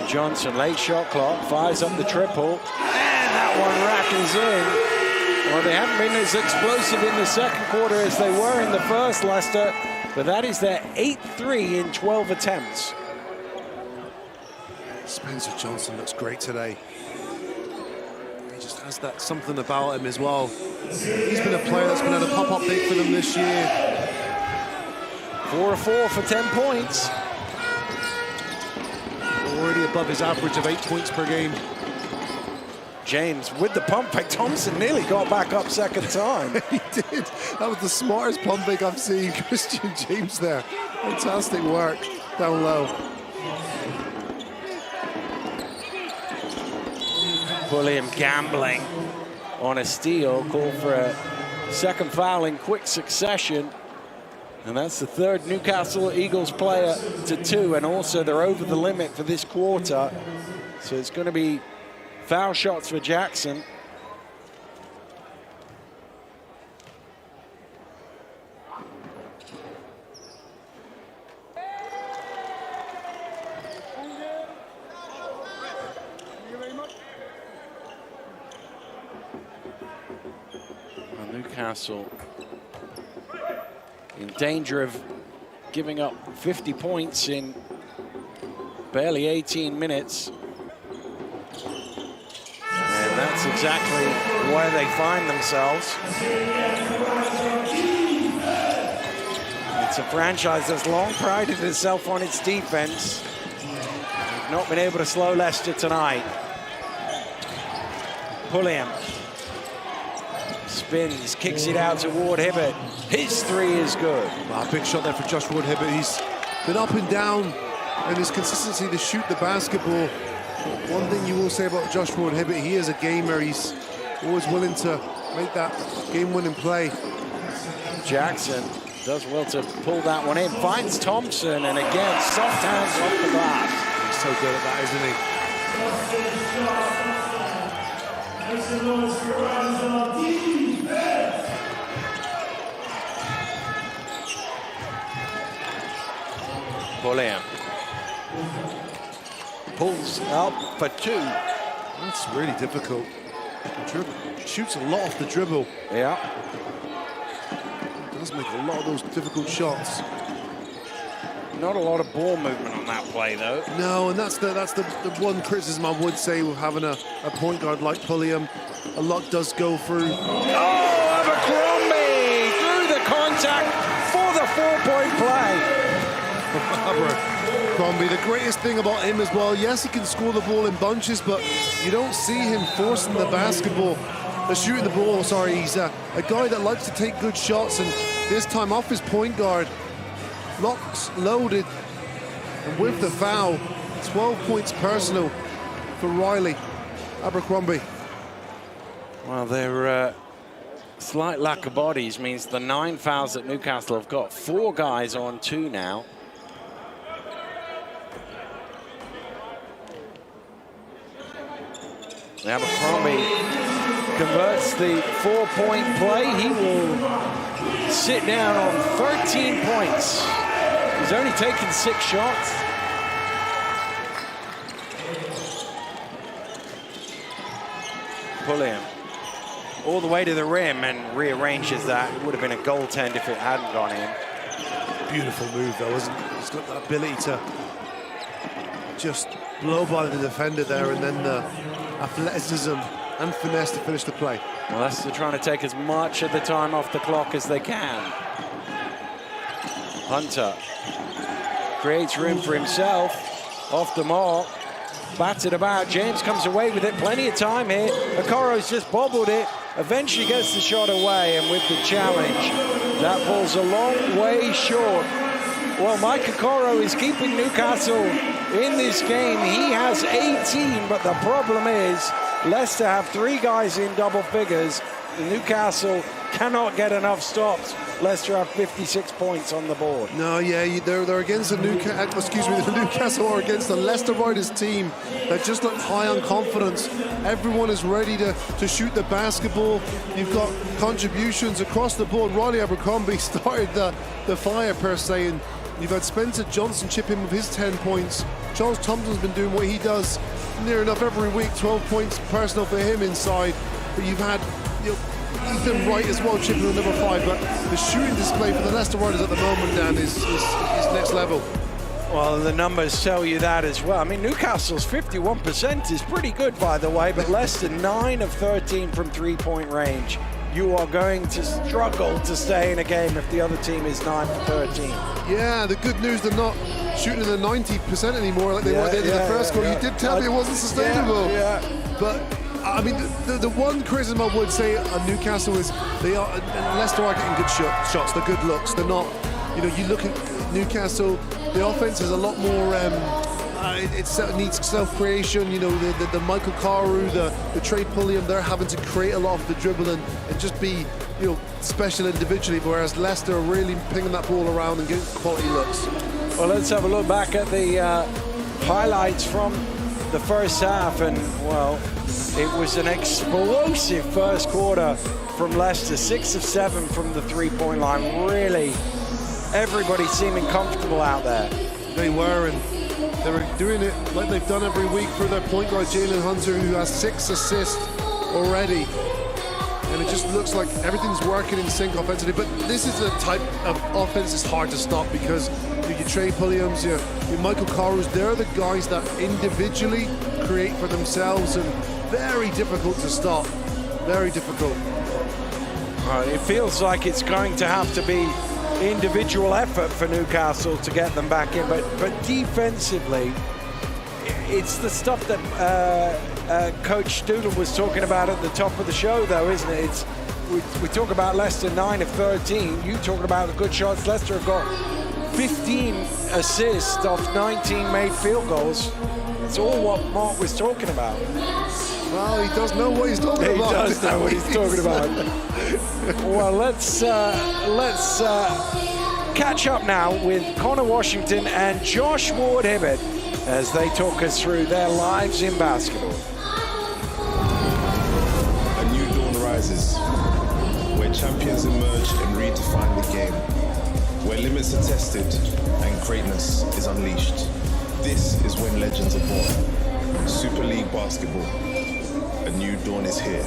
Johnson, late shot clock, fires up the triple, and that one rattles in. Well, they haven't been as explosive in the second quarter as they were in the first, Leicester, but that is their 8th three in 12 attempts. Spencer Johnson looks great today. He just has that something about him as well. He's been a player that's been at a pop-up big for them this year. 4 of 4 for 10 points. Already above his average of 8 points per game. James with the pump fake. Thompson nearly got back up second time. He did. That was the smartest pump fake I've seen. Christian James there. Fantastic work down low. Pulliam gambling on a steal. Call for a second foul in quick succession. And that's the third Newcastle Eagles player to 2, and also they're over the limit for this quarter. So it's going to be foul shots for Jackson. Well, Newcastle in danger of giving up 50 points in barely 18 minutes. And That's exactly where they find themselves. It's a franchise that's long prided itself on its defense. They've not been able to slow Leicester tonight. Pulliam spins, kicks it out to Ward Hibbert. His three is good. Big shot there for Josh Ward Hibbert. He's been up and down in his consistency to shoot the basketball. One thing you will say about Josh Ward Hibbert, he is a gamer. He's always willing to make that game-winning play. Jackson does well to pull that one in. Finds Thompson, and again, soft hands off the glass. He's so good at that, isn't he? Pulliam pulls up for two. That's really difficult. Shoots a lot off the dribble. Yeah. Does make a lot of those difficult shots. Not a lot of ball movement on that play, though. No, and that's the one criticism I would say with having a point guard like Pulliam. A lot does go through. Oh, Abercrombie through the contact for the 4-point play. Abercrombie, the greatest thing about him as well, yes, he can score the ball in bunches, but you don't see him forcing the basketball, shooting the ball, sorry. He's a guy that likes to take good shots, and this time off his point guard, locks loaded, and with the foul, 12 points personal for Riley Abercrombie. Well, their slight lack of bodies means the 9 fouls that Newcastle have got. 4 guys on 2 now. Abercrombie converts the 4-point play. He will sit down on 13 points. He's only taken 6 shots. Pulliam all the way to the rim and rearranges that. It would have been a goaltend if it hadn't gone in. Beautiful move though, isn't it? He's got that ability to just blow by the defender there, and then the athleticism and finesse to finish the play. Well, Leicester trying to take as much of the time off the clock as they can. Hunter creates room for himself, off the mark, batted about. James comes away with it, plenty of time here. Okoro's just bobbled it, eventually gets the shot away, and with the challenge, that ball's a long way short. Well, Mike Okoro is keeping Newcastle in this game. He has 18, but the problem is Leicester have 3 guys in double figures. Newcastle cannot get enough stops. Leicester have 56 points on the board. No, yeah, they're against the Newcastle are against the Leicester Riders team that just look high on confidence. Everyone is ready to shoot the basketball. You've got contributions across the board. Riley Abercrombie started the fire per se, and you've had Spencer Johnson chip in with his 10 points. Charles Thompson's been doing what he does near enough every week, 12 points personal for him inside. But you've had Ethan Wright as well chipping with number 5. But the shooting display for the Leicester Riders at the moment, Dan, is next level. Well, the numbers tell you that as well. I mean, Newcastle's 51% is pretty good, by the way, but Leicester 9 of 13 from 3-point range. You are going to struggle to stay in a game if the other team is 9 for 13. Yeah, the good news, they're not shooting in the 90% anymore like they were in the first quarter. You did tell me it wasn't sustainable. But I mean, the one criticism I would say on Newcastle is Leicester are getting good shots. They're good looks. They're not, you look at Newcastle, the offense is a lot more, it needs self-creation. The Michael Carew, the Trey Pulliam, they're having to create a lot of the dribble and just be, special individually, whereas Leicester are really pinging that ball around and getting quality looks. Well, let's have a look back at the highlights from the first half, and well, it was an explosive first quarter from Leicester. 6 of 7 from the 3-point line. Really, everybody seeming comfortable out there. They were, and they were doing it like they've done every week for their point guard Jalen Hunter, who has 6 assists already. And it just looks like everything's working in sync offensively. But this is the type of offense that's hard to stop, because your Trey Pulliams, your Michael Carews, they're the guys that individually create for themselves, and very difficult to stop. Very difficult. It feels like it's going to have to be individual effort for Newcastle to get them back in, but defensively, it's the stuff that Coach Stoodle was talking about at the top of the show, though, isn't it? We talk about Leicester 9 of 13. You talking about the good shots. Leicester have got 15 assists off 19 made field goals. It's all what Mark was talking about. Well, he does know what he's talking about. He does know what he's talking about. Well, let's catch up now with Connor Washington and Josh Ward-Hibbert as they talk us through their lives in basketball. A new dawn rises, where champions emerge and redefine the game, where limits are tested and greatness is unleashed. This is when legends are born. Super League basketball. A new dawn is here.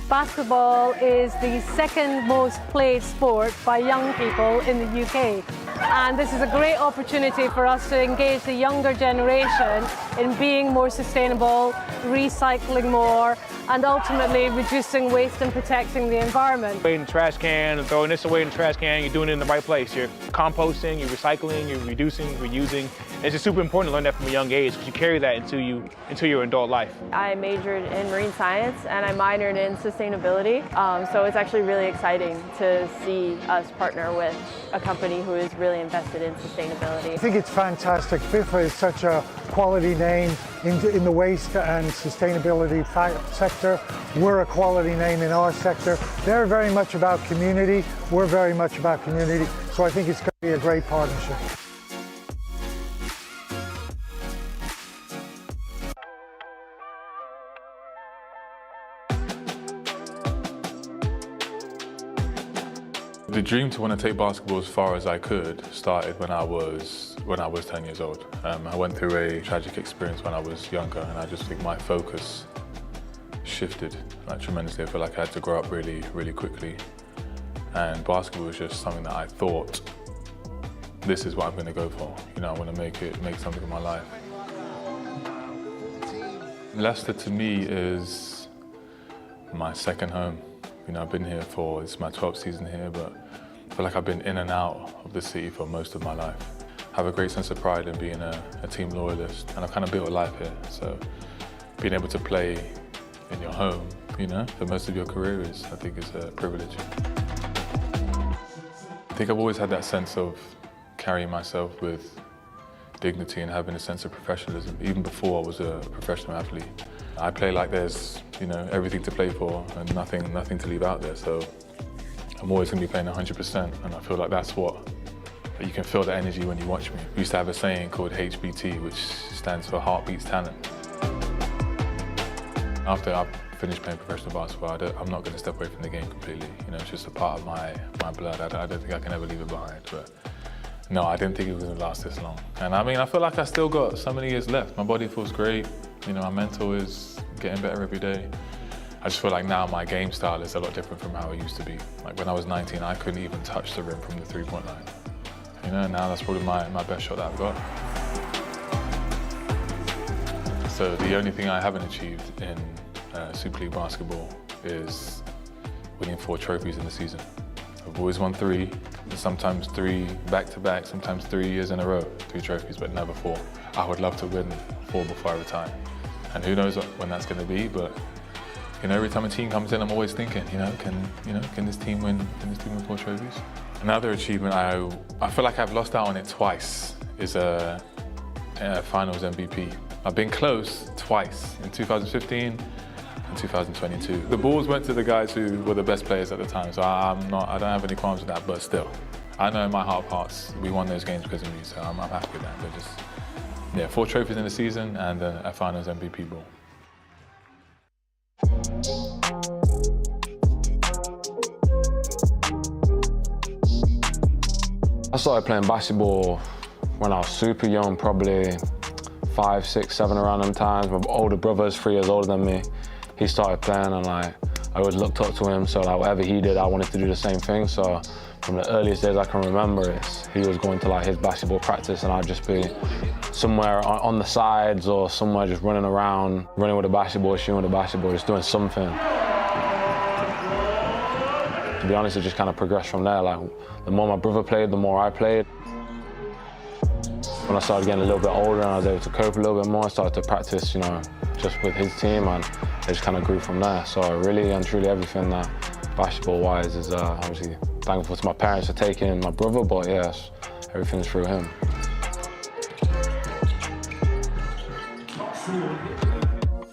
Basketball is the second most played sport by young people in the UK. And this is a great opportunity for us to engage the younger generation in being more sustainable, recycling more, and ultimately reducing waste and protecting the environment. In the trash can, throwing this away in the trash can, you're doing it in the right place. You're composting, you're recycling, you're reducing, reusing. It's just super important to learn that from a young age because you carry that into your adult life. I majored in marine science and I minored in sustainability. So it's actually really exciting to see us partner with a company who is really invested in sustainability. I think it's fantastic. FIFA is such a quality name in the waste and sustainability sector. We're a quality name in our sector. They're very much about community. We're very much about community. So I think it's going to be a great partnership. The dream to want to take basketball as far as I could started when I was 10 years old. I went through a tragic experience when I was younger, and I just think my focus shifted tremendously. I feel like I had to grow up really, really quickly. And basketball was just something that I thought, this is what I'm going to go for. You know, I want to make something of my life. Leicester to me is my second home. You know, I've been here it's my 12th season here, but I feel like I've been in and out of the city for most of my life. I have a great sense of pride in being a team loyalist, and I've kind of built a life here. So being able to play in your home, you know, for most of your career I think is a privilege. I think I've always had that sense of carrying myself with dignity and having a sense of professionalism, even before I was a professional athlete. I play like there's, you know, everything to play for and nothing to leave out there. So I'm always going to be playing 100%, and I feel like that's what you can feel the energy when you watch me. We used to have a saying called HBT, which stands for Heart Beats Talent. After I finished playing professional basketball, I'm not going to step away from the game completely. You know, it's just a part of my blood. I don't think I can ever leave it behind. But no, I didn't think it was going to last this long. And I mean, I feel like I still got so many years left. My body feels great. You know, my mental is getting better every day. I just feel like now my game style is a lot different from how it used to be. Like when I was 19, I couldn't even touch the rim from the three-point line. You know, now that's probably my best shot that I've got. So the only thing I haven't achieved in Super League basketball is winning 4 trophies in the season. I've always won 3, sometimes 3 back-to-back, sometimes 3 years in a row, 3 trophies, but never 4. I would love to win 4 before I retire. And who knows when that's going to be, but you know, every time a team comes in, I'm always thinking, can this team win 4 trophies? Another achievement I feel like I've lost out on it twice is a Finals MVP. I've been close twice. In 2015, in 2022. The balls went to the guys who were the best players at the time, so I don't have any qualms with that, but still. I know in my heart of hearts, we won those games because of me, so I'm happy with that. But just, yeah, 4 trophies in the season and a Finals MVP ball. I started playing basketball when I was super young, probably 5, 6, 7 around them times. My older brother's 3 years older than me. He started playing and like, I always looked up to him, so like whatever he did, I wanted to do the same thing. So from the earliest days I can remember, he was going to like his basketball practice and I'd just be somewhere on the sides or somewhere just running around, running with a basketball, shooting with a basketball, just doing something. To be honest, it just kind of progressed from there. Like, the more my brother played, the more I played. When I started getting a little bit older and I was able to cope a little bit more, I started to practice, you know, just with his team, and it just kind of grew from there. So really and truly everything that basketball-wise is obviously thankful to my parents for taking my brother, but yes, everything's through him.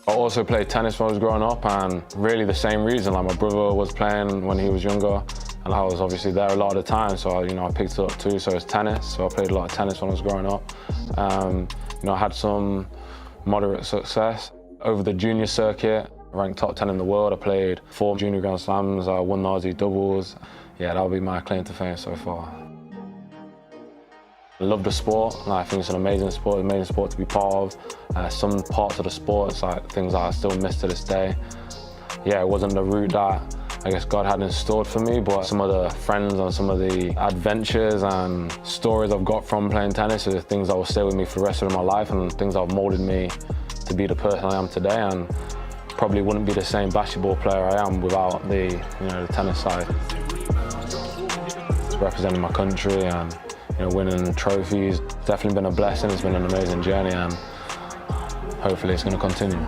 I also played tennis when I was growing up, and really the same reason. Like, my brother was playing when he was younger, and I was obviously there a lot of the time, so you know, I picked it up too. So it's tennis. So I played a lot of tennis when I was growing up. You know, I had some moderate success over the junior circuit. I ranked top 10 in the world. I played 4 junior Grand Slams. I won the Aussie doubles. Yeah, that'll be my claim to fame so far. I love the sport, and I think it's an amazing sport to be part of. Some parts of the sport, it's like things that I still miss to this day. Yeah, it wasn't the route that I guess God had in store for me, but some of the friends and some of the adventures and stories I've got from playing tennis are things that will stay with me for the rest of my life, and things that have molded me to be the person I am today, and probably wouldn't be the same basketball player I am without the, you know, the tennis side. Representing my country and, you know, winning trophies, it's definitely been a blessing. It's been an amazing journey, and hopefully it's going to continue.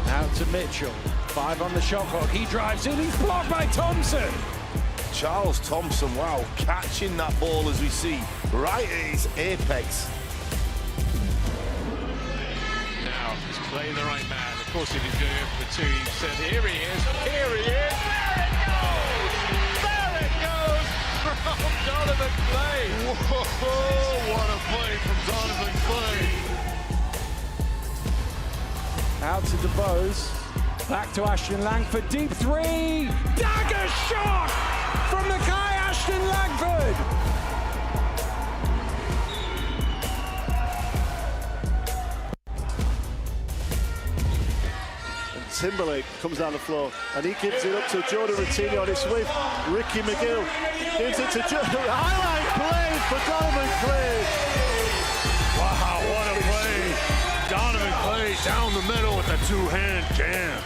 Out to Mitchell, 5 on the shot clock, he drives in, he's blocked by Thompson. Charles Thompson, wow, catching that ball as we see, right at his apex. Now, he's playing the right man. Of course, he was doing it for the 2. He said, here he is, here he is. There it goes from Donovan Clay. Whoa, what a play from Donovan Clay. Out to DeBose, back to Ashton Langford, deep 3, dagger shot from the guy Ashton Langford. And Timberlake comes down the floor, and he gives it up to Jordan Rattini on his with Ricky McGill. Gives it to Jordan. Highlight play for Donovan Clay. Wow, what a play. Donovan Clay down the middle with a 2-hand jam.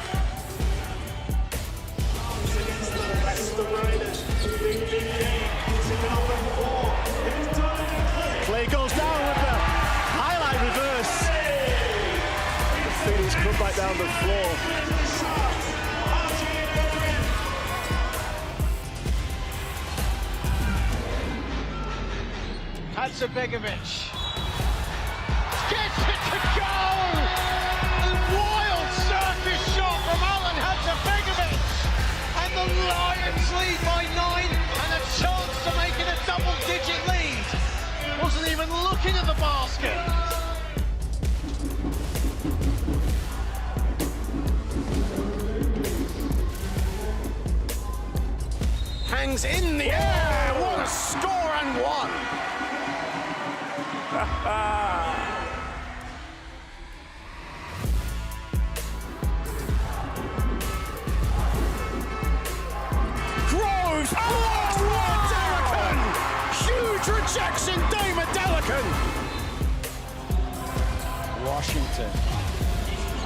Clay goes down with the highlight reverse. The Phoenix come back down the floor. Hadzibegovic gets it to go! A wild circus shot from Alan Hadzibegovic! And the Lions lead by 9 and a chance to make it a double-digit lead. Wasn't even looking at the basket. Hangs in the air. What a score and one. Groves! Oh, Delican! Huge rejection, Damon Delican! Washington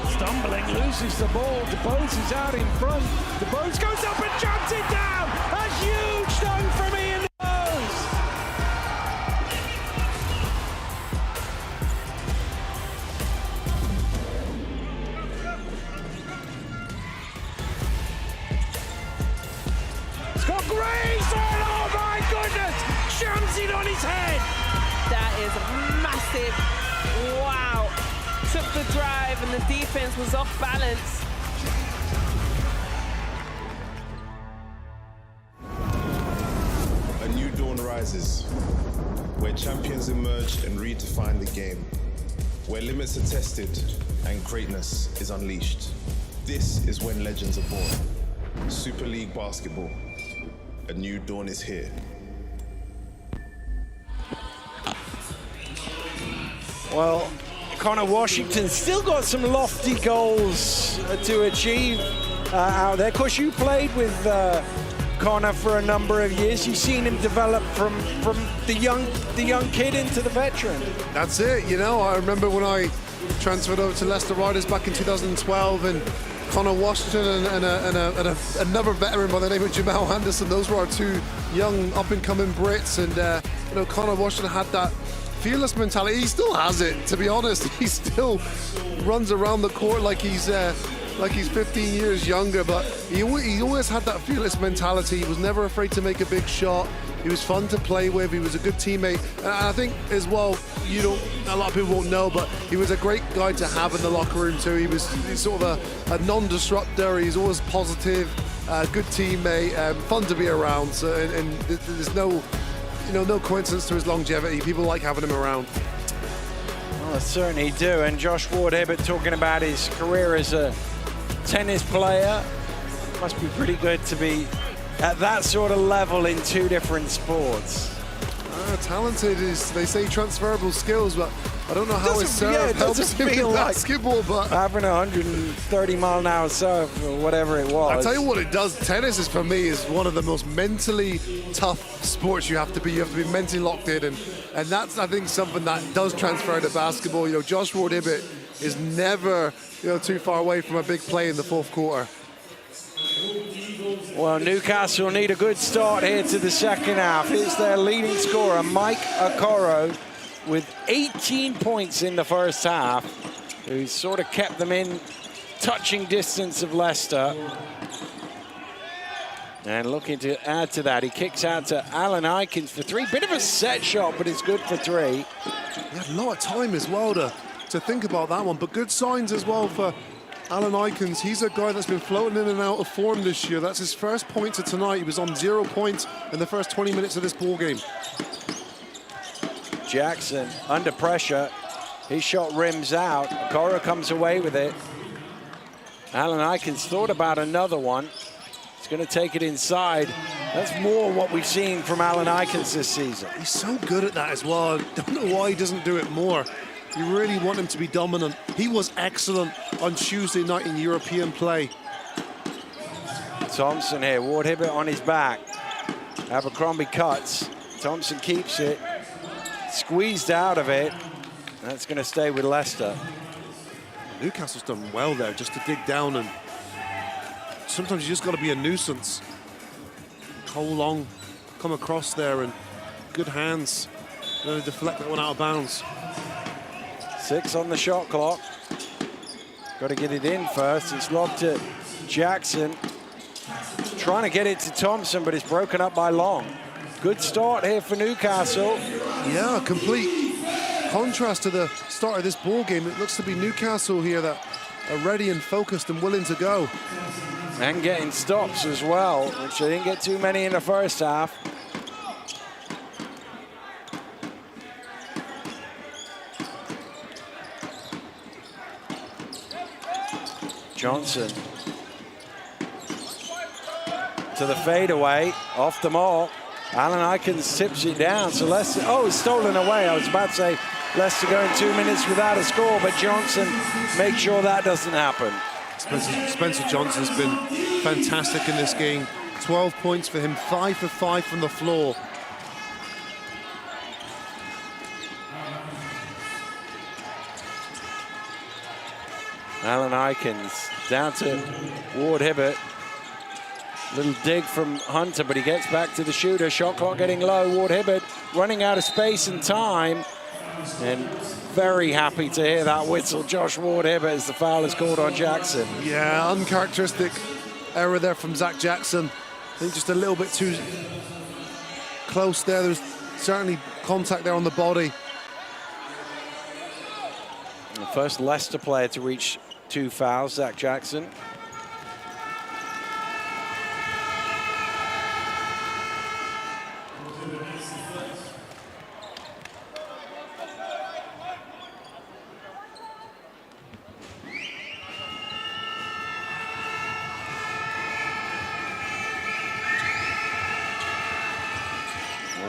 stumbling, loses the ball. DeBose is out in front. DeBose goes up and jumps it down. A huge dunk from Ian DeBose. Scott Grayson, oh my goodness, jumps it on his head. That is massive. Wow. Took the drive and the defense was off balance. A new dawn rises, where champions emerge and redefine the game, where limits are tested and greatness is unleashed. This is when legends are born. Super League Basketball. A new dawn is here. Well, Connor Washington still got some lofty goals to achieve out there. Of course, you played with Connor for a number of years. You've seen him develop from the young kid into the veteran. That's it, you know. I remember when I transferred over to Leicester Riders back in 2012, and Connor Washington and another veteran by the name of Jamal Anderson. Those were our two young up-and-coming Brits, and you know, Connor Washington had that fearless mentality. He still has it, to be honest. He still runs around the court like he's 15 years younger, but he always had that fearless mentality. He was never afraid to make a big shot. He was fun to play with. He was a good teammate. And I think as well, a lot of people won't know, but he was a great guy to have in the locker room too. He's sort of a non-disruptor. He's always positive, good teammate, fun to be around. So, and there's no coincidence to his longevity. People like having him around. Well, I certainly do. And Josh Ward-Hibbert talking about his career as a tennis player. Must be pretty good to be at that sort of level in two different sports. Talented is, they say, transferable skills, but I don't know how his serve helps him in basketball. But having 130-mile-an-hour serve or whatever it was. I'll tell you what it does. Tennis is, for me, is one of the most mentally tough sports you have to be. You have to be mentally locked in, and that's, I think, something that does transfer to basketball. You know, Josh Ward-Hibbert is never, too far away from a big play in the fourth quarter. Well, Newcastle need a good start here to the second half. It's their leading scorer, Mike Okoro, with 18 points in the first half, who's sort of kept them in touching distance of Leicester. And looking to add to that, he kicks out to Alan Aikens for three. Bit of a set shot, but it's good for three. He had a lot of time as well to think about that one, but good signs as well for Alan Aikens. He's a guy that's been floating in and out of form this year. That's his first pointer tonight. He was on 0 points in the first 20 minutes of this ball game. Jackson under pressure. His shot rims out. Okoro comes away with it. Alan Aikens thought about another one. He's going to take it inside. That's more what we've seen from Alan Aikens this season. He's so good at that as well. I don't know why he doesn't do it more. You really want him to be dominant. He was excellent on Tuesday night in European play. Thompson here, Ward-Hibbert on his back. Abercrombie cuts. Thompson keeps it. Squeezed out of it. That's going to stay with Leicester. Newcastle's done well there just to dig down, and sometimes you just got to be a nuisance. Cole Long come across there, and good hands. Going to deflect that one out of bounds. 6 on the shot clock. Got to get it in first. It's lobbed to Jackson. Trying to get it to Thompson, but it's broken up by Long. Good start here for Newcastle. Yeah, complete contrast to the start of this ball game. It looks to be Newcastle here that are ready and focused and willing to go. And getting stops as well, which they didn't get too many in the first half. Johnson to the fadeaway, off the mark. Alan Ikens tips it down. So Leicester, oh, it's stolen away. I was about to say Leicester going 2 minutes without a score, but Johnson makes sure that doesn't happen. Spencer Johnson's been fantastic in this game. 12 points for him, 5 for 5 from the floor. Alan Ikens down to Ward Hibbert. Little dig from Hunter, but he gets back to the shooter. Shot clock getting low. Ward Hibbert running out of space and time. And very happy to hear that whistle. Josh Ward Hibbert as the foul is called on Jackson. Yeah, uncharacteristic error there from Zach Jackson. I think just a little bit too close there. There's certainly contact there on the body. The first Leicester player to reach 2 fouls, Zach Jackson.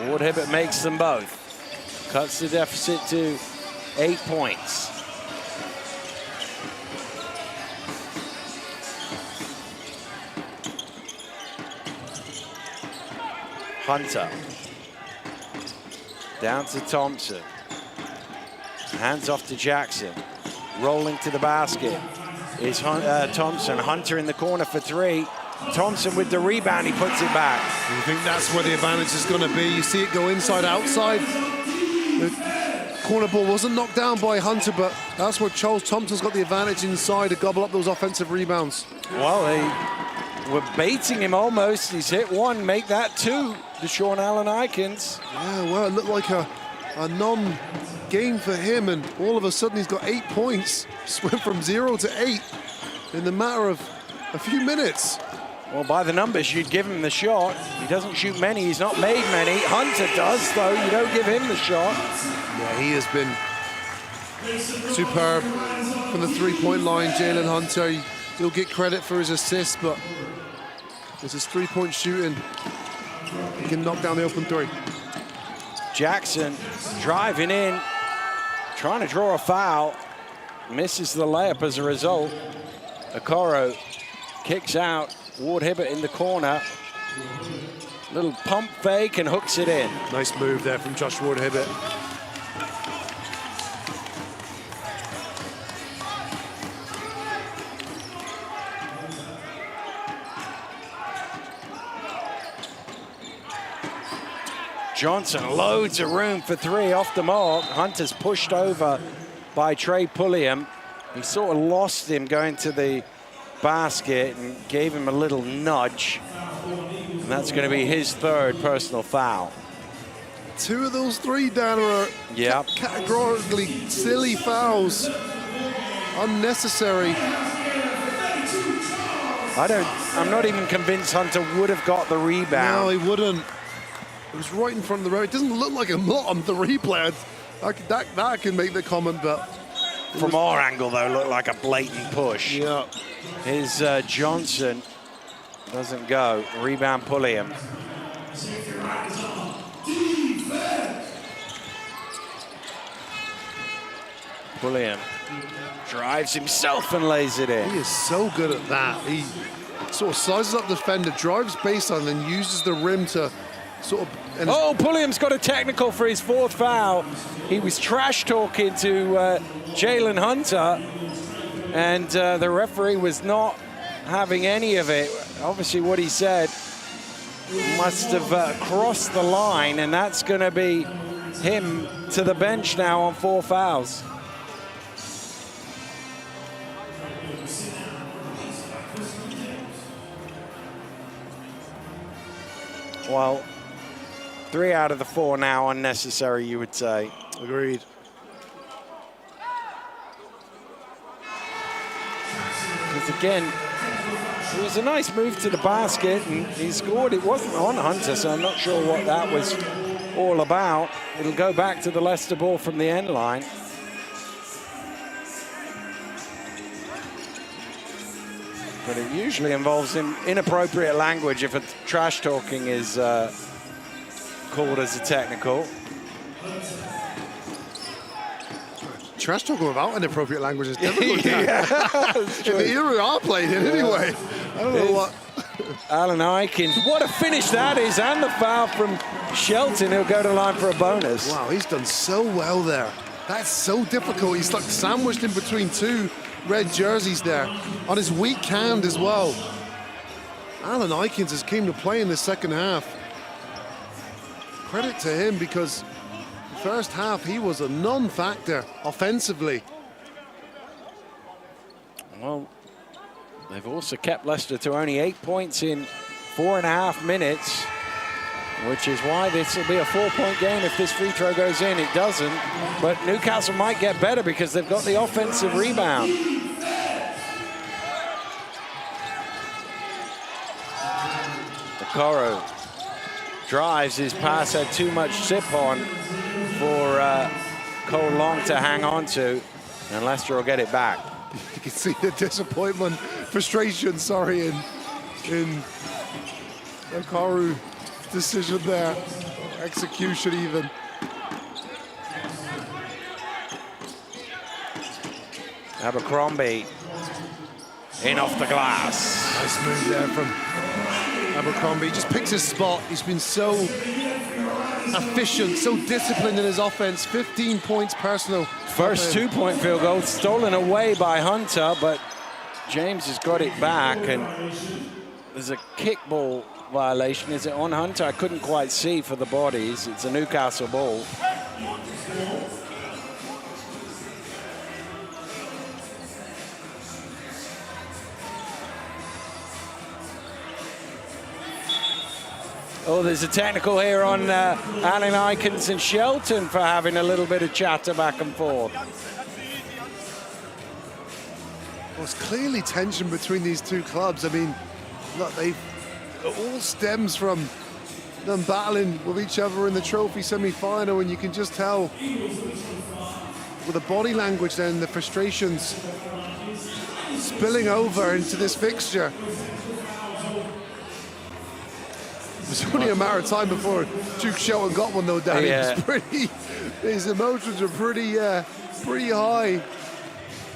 Ward Hibbert makes them both. Cuts the deficit to 8 points. Hunter. Down to Thompson. Hands off to Jackson. Rolling to the basket is Thompson. Hunter in the corner for 3. Thompson with the rebound, he puts it back. You think that's where the advantage is going to be. You see it go inside, outside. The corner ball wasn't knocked down by Hunter, but that's where Charles Thompson's got the advantage inside to gobble up those offensive rebounds. Well, they were baiting him almost. He's hit 1, make that 2. Deshaun Allen Ikens. Yeah, well, it looked like a non-game for him, and all of a sudden he's got 8 points. Just went from 0 to 8 in the matter of a few minutes. Well, by the numbers, you'd give him the shot. He doesn't shoot many. He's not made many. Hunter does, though. You don't give him the shot. Yeah, he has been superb from the three-point line, Jalen Hunter. He'll get credit for his assists, but it's his three-point shooting. He can knock down the open 3. Jackson driving in, trying to draw a foul. Misses the layup as a result. Okoro kicks out. Ward Hibbert in the corner. Little pump fake and hooks it in. Nice move there from Josh Ward Hibbert. Johnson, loads of room for 3 off the mark. Hunter's pushed over by Trey Pulliam. He sort of lost him going to the basket and gave him a little nudge. And that's going to be his 3rd personal foul. 2 of those 3 down are categorically silly fouls. Unnecessary. I'm not even convinced Hunter would have got the rebound. No, he wouldn't. It was right in front of the rim. It doesn't look like a lot on the replay. That can make the comment, but from our angle, though, looked like a blatant push. Yeah. His Johnson doesn't go. Rebound Pulliam. Pulliam drives himself and lays it in. He is so good at that. He sort of sizes up the defender, drives baseline, and uses the rim to sort of... Oh, Pulliam's got a technical for his 4th foul. He was trash talking to Jalen Hunter, and the referee was not having any of it. Obviously what he said must have crossed the line, and that's going to be him to the bench now on 4 fouls. Well, 3 out of the 4 now unnecessary, you would say. Agreed. Because again, it was a nice move to the basket and he scored. It wasn't on Hunter, so I'm not sure what that was all about. It'll go back to the Leicester ball from the end line. But it usually involves inappropriate language if a trash talking is called as a technical. Trash talking about inappropriate language is difficult. In the era I played in, anyway. I don't know what. Alan Aikens, what a finish that is, and the foul from Shelton. He'll go to line for a bonus. Wow, he's done so well there. That's so difficult. He's like sandwiched in between two red jerseys there on his weak hand as well. Alan Aikens has came to play in the second half. Credit to him, because the first half he was a non-factor offensively. Well, they've also kept Leicester to only 8 points in 4.5 minutes, which is why this will be a 4-point game if this free throw goes in. It doesn't, but Newcastle might get better because they've got the offensive rebound. Okoro drives. His pass had too much zip on for Cole Long to hang on to, and Leicester will get it back. You can see the disappointment, frustration, sorry, in Okoro's decision there, execution even. Abercrombie in off the glass. Nice move there from Abercrombie. He just picks his spot. He's been so efficient, so disciplined in his offense. 15 points personal. First 2-point field goal stolen away by Hunter, but James has got it back, and there's a kickball violation. Is it on Hunter? I couldn't quite see for the bodies. It's a Newcastle ball. Oh, there's a technical here on Alan Aikens and Shelton for having a little bit of chatter back and forth. Well, it's clearly tension between these two clubs. I mean, look, it all stems from them battling with each other in the trophy semi-final, and you can just tell with the body language then, the frustrations spilling over into this fixture. It was only a matter of time before Duke Shelton got one, though, Danny. Yeah. His emotions are pretty high.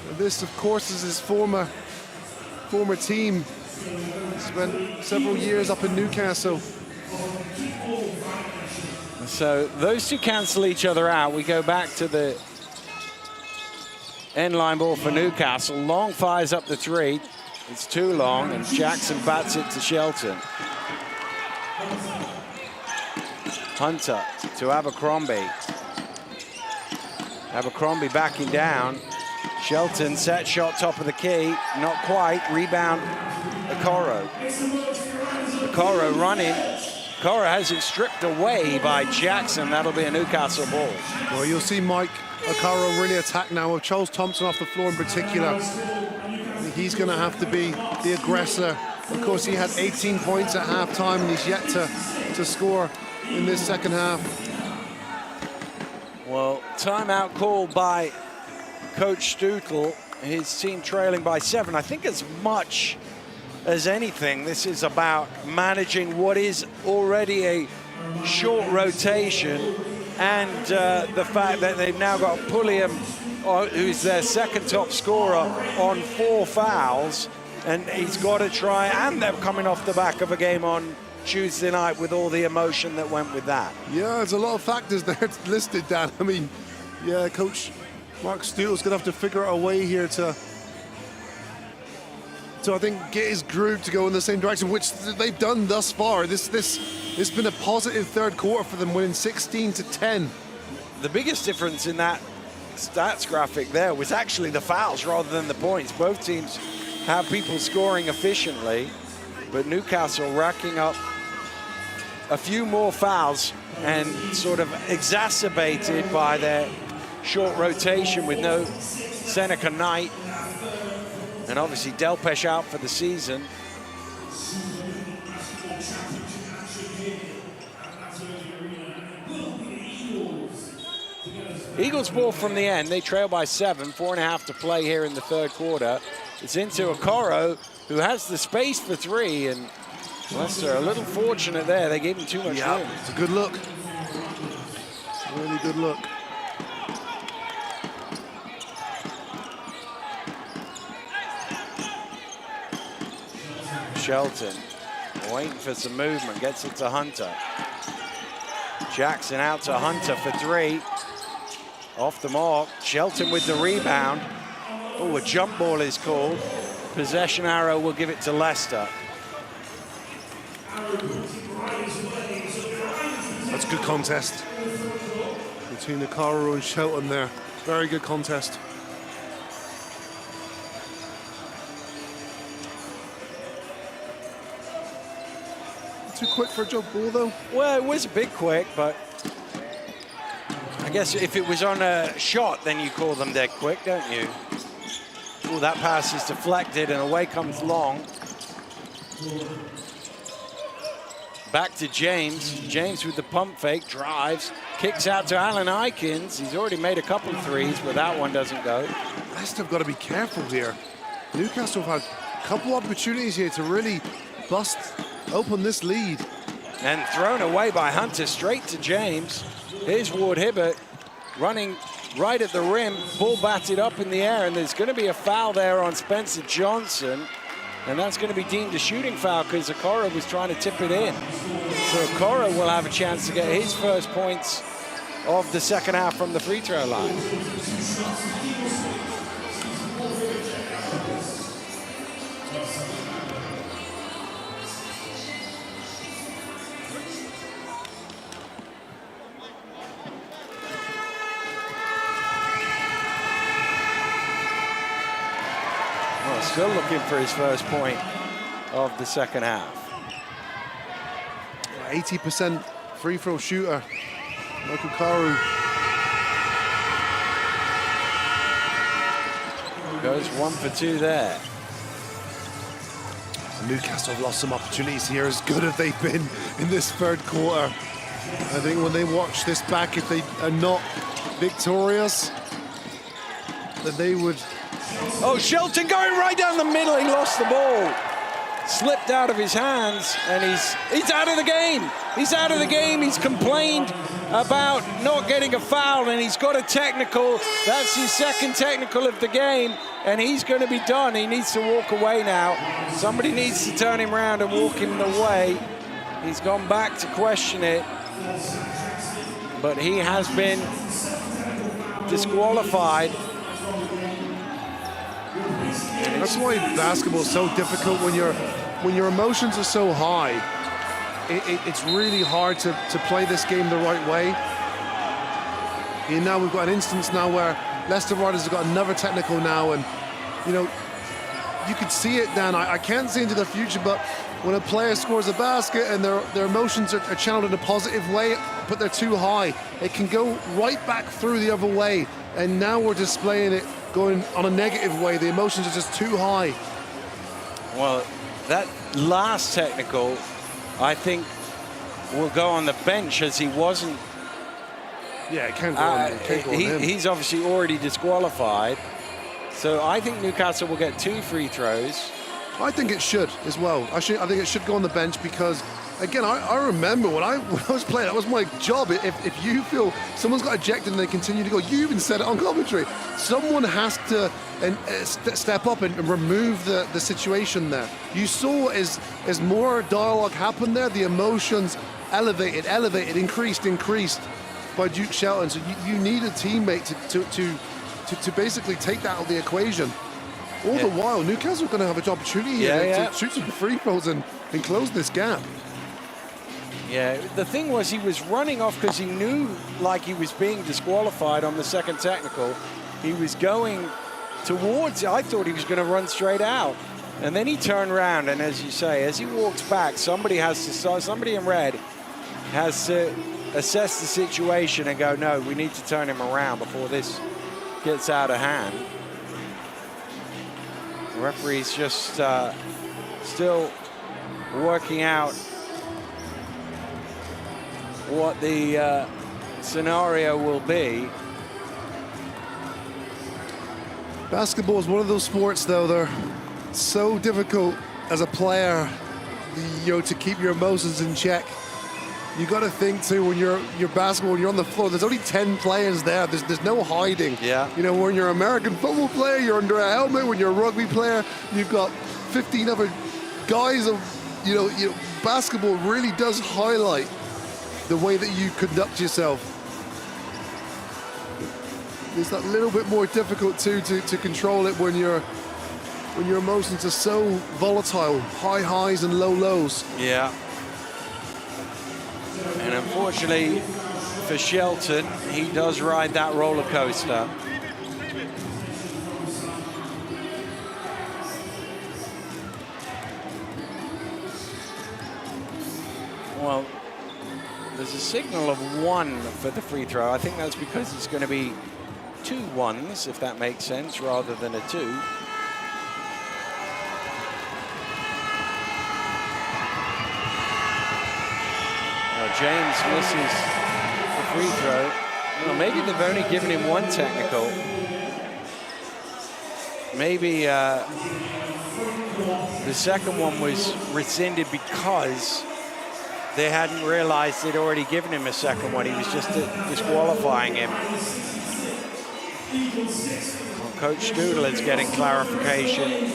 And this, of course, is his former team. Spent several years up in Newcastle. So those two cancel each other out. We go back to the end line ball for Newcastle. Long fires up the three. It's too long, and Jackson bats it to Shelton. Hunter to Abercrombie. Abercrombie backing down. Shelton set shot top of the key, not quite. Rebound Okoro. Okoro running. Okoro has it stripped away by Jackson. That'll be a Newcastle ball. Well, you'll see Mike Okoro really attack now with Charles Thompson off the floor in particular. I think he's going to have to be the aggressor. Of course, he had 18 points at halftime, and he's yet to score in this second half. Well, timeout called by Coach Stutl. His team trailing by 7. I think as much as anything, this is about managing what is already a short rotation, and the fact that they've now got Pulliam, who's their second top scorer, on 4 fouls. And he's got to try, and they're coming off the back of a game on Tuesday night with all the emotion that went with that. Yeah, there's a lot of factors there listed, Dan. I mean, yeah, Coach Mark Stutel's going to have to figure out a way here to I think, get his group to go in the same direction, which they've done thus far. It's been a positive third quarter for them, winning 16-10. The biggest difference in that stats graphic there was actually the fouls rather than the points. Both teams have people scoring efficiently, but Newcastle racking up a few more fouls and sort of exacerbated by their short rotation with no Seneca Knight, and obviously Delpesh out for the season. Eagles ball from the end. They trail by 7, 4.5 to play here in the third quarter. It's into Okoro, who has the space for 3, and Leicester a little fortunate there. They gave him too much room. It's a good look. really good look. Shelton waiting for some movement, gets it to Hunter. Jackson out to Hunter for 3. Off the mark, Shelton with the rebound. Oh, a jump ball is called. Possession arrow will give it to Leicester. That's a good contest between Nakaro and Shelton there. Very good contest. Too quick for a jump ball, though? Well, it was a bit quick, but I guess if it was on a shot, then you call them dead quick, don't you? Oh, that pass is deflected, and away comes Long. Back to James. James with the pump fake, drives, kicks out to Alan Aikins. He's already made a couple of threes, but that one doesn't go. Leicester have got to be careful here. Newcastle have had a couple opportunities here to really bust open this lead. And thrown away by Hunter, straight to James. Here's Ward Hibbert running right at the rim, ball batted up in the air, and there's going to be a foul there on Spencer Johnson. And that's going to be deemed a shooting foul because Okoro was trying to tip it in. So Okoro will have a chance to get his first points of the second half from the free throw line. Still looking for his first point of the second half. 80% free throw shooter, Michael Karu. Goes 1 for 2 there. Newcastle have lost some opportunities here, as good as they've been in this third quarter. I think when they watch this back, if they are not victorious, that they would. Oh, Shelton going right down the middle. He lost the ball. Slipped out of his hands, and he's out of the game. He's out of the game. He's complained about not getting a foul, and he's got a technical. That's his second technical of the game, and he's going to be done. He needs to walk away now. Somebody needs to turn him around and walk him away. He's gone back to question it, but he has been disqualified. That's why basketball is so difficult when your emotions are so high. It's really hard to play this game the right way. And now we've got an instance now where Leicester Riders have got another technical now, and you know, you could see it, Dan. I can't see into the future, but when a player scores a basket and their emotions are channeled in a positive way, but they're too high, it can go right back through the other way. And now we're displaying it going on a negative way. The emotions are just too high. Well, that last technical, I think, will go on the bench, as he wasn't. Yeah, it can't go on him. He's obviously already disqualified. So I think Newcastle will get 2 free throws. I think it should as well. I think it should go on the bench because, again, I remember when I was playing, that was my job. If you feel someone's got ejected and they continue to go, you even said it on commentary, someone has to step up and remove the situation there. You saw as more dialogue happened there, the emotions elevated, increased by Duke Shelton. So you need a teammate to basically take that out of the equation. All the while, Newcastle are going to have an opportunity here to shoot some free throws and close this gap. Yeah, the thing was he was running off because he knew like he was being disqualified on the second technical. He was going towards it. I thought he was going to run straight out. And then he turned around, and as you say, as he walks back, somebody in red has to assess the situation and go, no, we need to turn him around before this gets out of hand. The referee's just still working out what the scenario will be. Basketball is one of those sports, though, they're so difficult as a player, to keep your emotions in check. you got to think too when you're basketball, when you're on the floor. There's only 10 players there. There's no hiding. Yeah. You know, when you're an American football player, you're under a helmet. When you're a rugby player, you've got 15 other guys. You know, basketball really does highlight the way that you conduct yourself. It's that little bit more difficult too to control it when your emotions are so volatile, high highs and low lows. Yeah. And unfortunately for Shelton, he does ride that roller coaster. Well, there's a signal of 1 for the free throw. I think that's because it's going to be 2 1s, if that makes sense, rather than a 2. James misses the free throw. Well, maybe they've only given him 1 technical. Maybe the second one was rescinded because they hadn't realized they'd already given him a second one. He was just disqualifying him. Well, Coach Doodle is getting clarification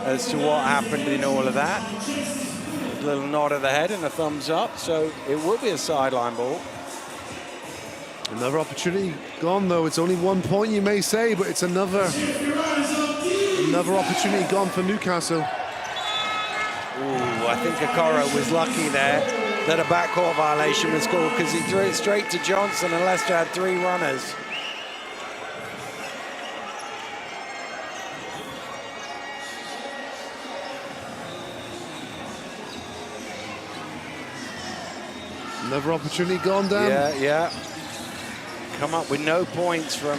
as to what happened in all of that. A little nod of the head and a thumbs up, so it will be a sideline ball. Another opportunity gone, though. It's only 1 point, you may say, but it's another opportunity gone for Newcastle. Ooh, I think Okoro was lucky there that a backcourt violation was called because he threw it straight to Johnson and Leicester had 3 runners. Another opportunity gone down. Yeah. Come up with no points from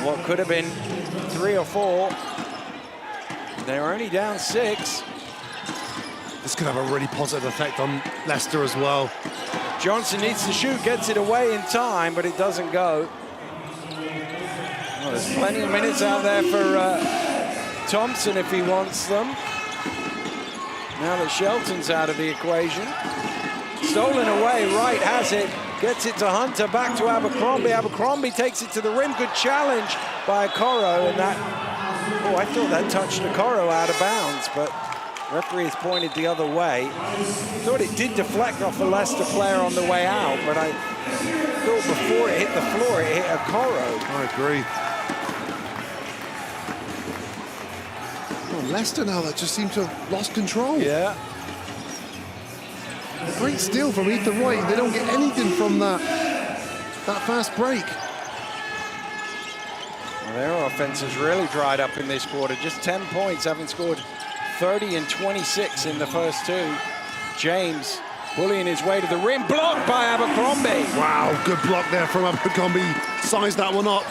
what could have been 3 or 4. They were only down 6. This could have a really positive effect on Leicester as well. Johnson needs to shoot, gets it away in time, but it doesn't go. Well, there's plenty of minutes out there for Thompson if he wants them. Now that Shelton's out of the equation. Stolen away, Wright has it, gets it to Hunter, back to Abercrombie. Abercrombie takes it to the rim, good challenge by Okoro, and that, oh, I thought that touched Okoro out of bounds, but referee has pointed the other way. Thought it did deflect off a Leicester player on the way out, but I thought before it hit the floor, it hit Okoro. I agree. Oh, Leicester now, that just seemed to have lost control. Yeah. Great steal from Ethan Wright. They don't get anything from that fast break. Well, their offense has really dried up in this quarter. Just 10 points, haven't scored 30 and 26 in the first 2. James bullying his way to the rim, blocked by Abercrombie. Wow, good block there from Abercrombie. Sized that one up.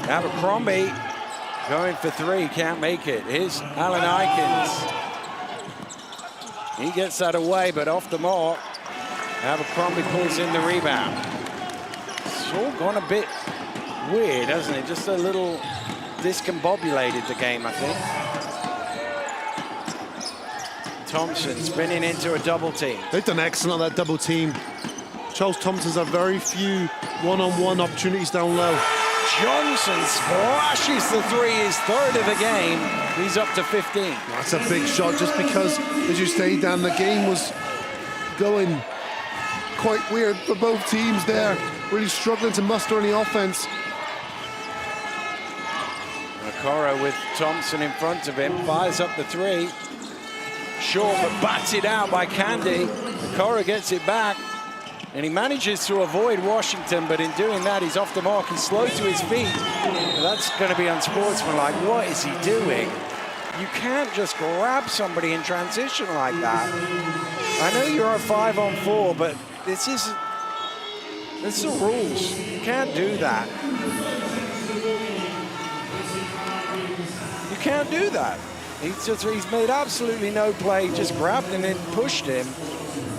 Abercrombie going for 3, can't make it. Here's Alan Aikens. He gets that away, but off the mark. Abercrombie pulls in the rebound. It's all gone a bit weird, hasn't it? Just a little discombobulated the game, I think. Thompson spinning into a double team. They've done excellent on that double team. Charles Thompson's had very few one-on-one opportunities down low. Johnson splashes the 3, his 3rd of the game. He's up to 15. That's a big shot, just because, as you say, Dan, the game was going quite weird for both teams there. Really struggling to muster any offense. Okoro with Thompson in front of him, fires up the 3. Short, but batted out by Candy. Okoro gets it back. And he manages to avoid Washington, but in doing that, he's off the mark. He's slow to his feet. That's going to be unsportsmanlike. What is he doing? You can't just grab somebody in transition like that. I know you're a 5-on-4, but this is the rules. You can't do that. You can't do that. He's made absolutely no play, just grabbed him and pushed him.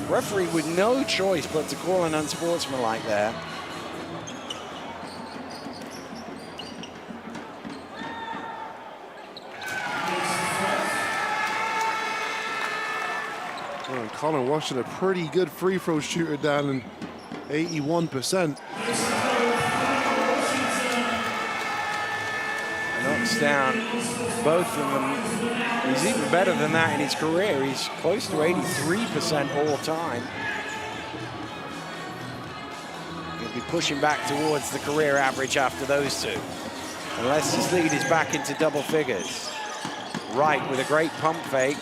Referee with no choice but to call an unsportsmanlike there. Well, Colin Washington, a pretty good free throw shooter down in 81%. Knocks down both of them. He's even better than that in his career. He's close to 83% all time. He'll be pushing back towards the career average after those two. And Leicester's lead is back into double figures. Wright with a great pump fake.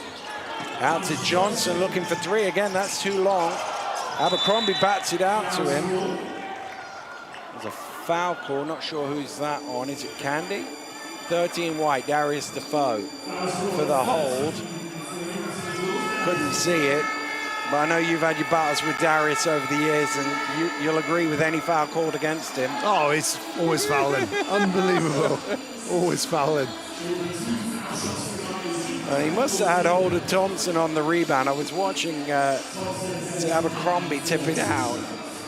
Out to Johnson looking for three. Again, that's too long. Abercrombie bats it out to him. There's a foul call. Not sure who's that on. Is it Candy? 13 White, Darius Defoe for the hold. Couldn't see it, but I know you've had your battles with Darius over the years, and you'll agree with any foul called against him. Oh, it's always fouling. Unbelievable. Always fouling. He must have had hold of Thompson on the rebound. I was watching Abercrombie tip it out.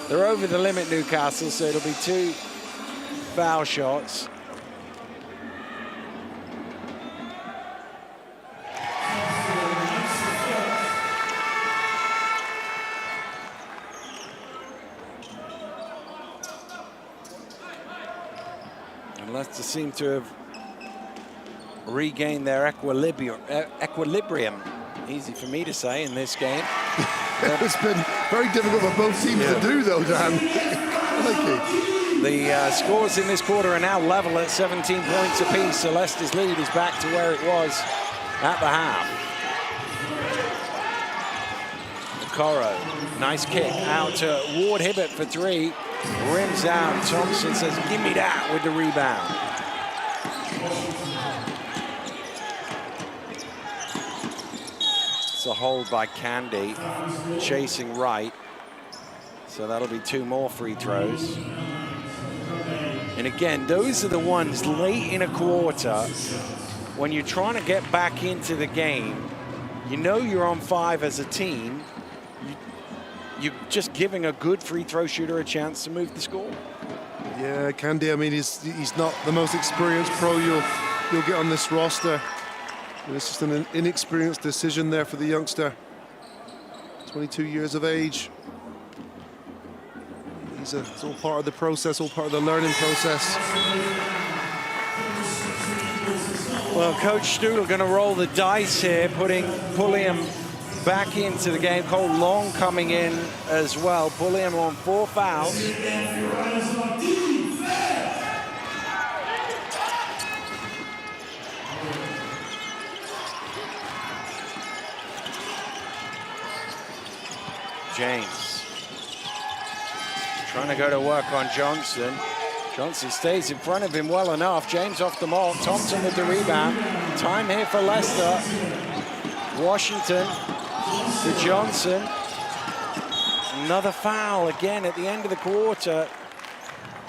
They're over the limit, Newcastle, so it'll be 2 foul shots. Leicester seem to have regained their equilibrium. Easy for me to say in this game. It's been very difficult for both teams to do, though, Dan. The scores in this quarter are now level at 17 points apiece, so Leicester's lead is back to where it was at the half. Okoro, nice kick out to Ward Hibbert for three. Rims out. Thompson says, give me that with the rebound. It's a hold by Candy, chasing Wright. So that'll be 2 more free throws. And again, those are the ones late in a quarter when you're trying to get back into the game. You know you're on 5 as a team. You're just giving a good free throw shooter a chance to move the score. Yeah, Candy, I mean, he's not the most experienced pro you'll get on this roster. And it's just an inexperienced decision there for the youngster. 22 years of age. It's all part of the process, all part of the learning process. Well, Coach Studel going to roll the dice here, pulling him back into the game. Cole Long coming in as well. Pulliam on 4 fouls. James trying to go to work on Johnson. Johnson stays in front of him well enough. James off the mark. Thompson with the rebound. Time here for Leicester. Washington to Johnson. Another foul again at the end of the quarter.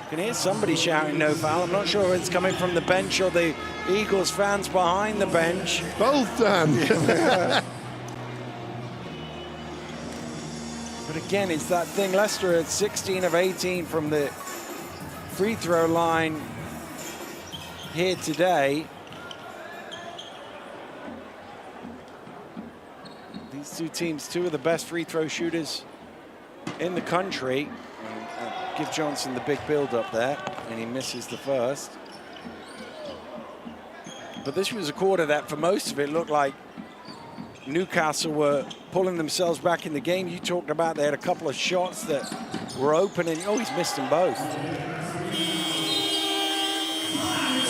You can hear somebody shouting no foul. I'm not sure if it's coming from the bench or the Eagles fans behind the bench. Both, Dan. But again, it's that thing. Leicester at 16 of 18 from the free throw line here today. These two teams, 2 of the best free throw shooters in the country. And give Johnson the big build up there, and he misses the first. But this was a quarter that for most of it looked like Newcastle were pulling themselves back in the game. You talked about they had a couple of shots that were open, and oh, he's missed them both.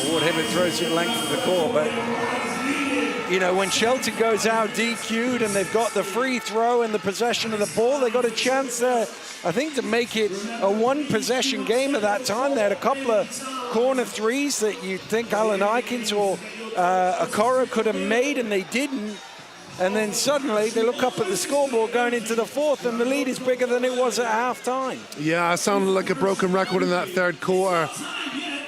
Ward Hibbert throws it length of the court, but you know, when Shelton goes out DQ'd and they've got the free throw and the possession of the ball, they got a chance there, I think, to make it a 1-possession game at that time. They had a couple of corner threes that you'd think Alan Ikins or Okoro could have made, and they didn't. And then suddenly they look up at the scoreboard going into the 4th, and the lead is bigger than it was at halftime. Yeah, I sounded like a broken record in that 3rd quarter.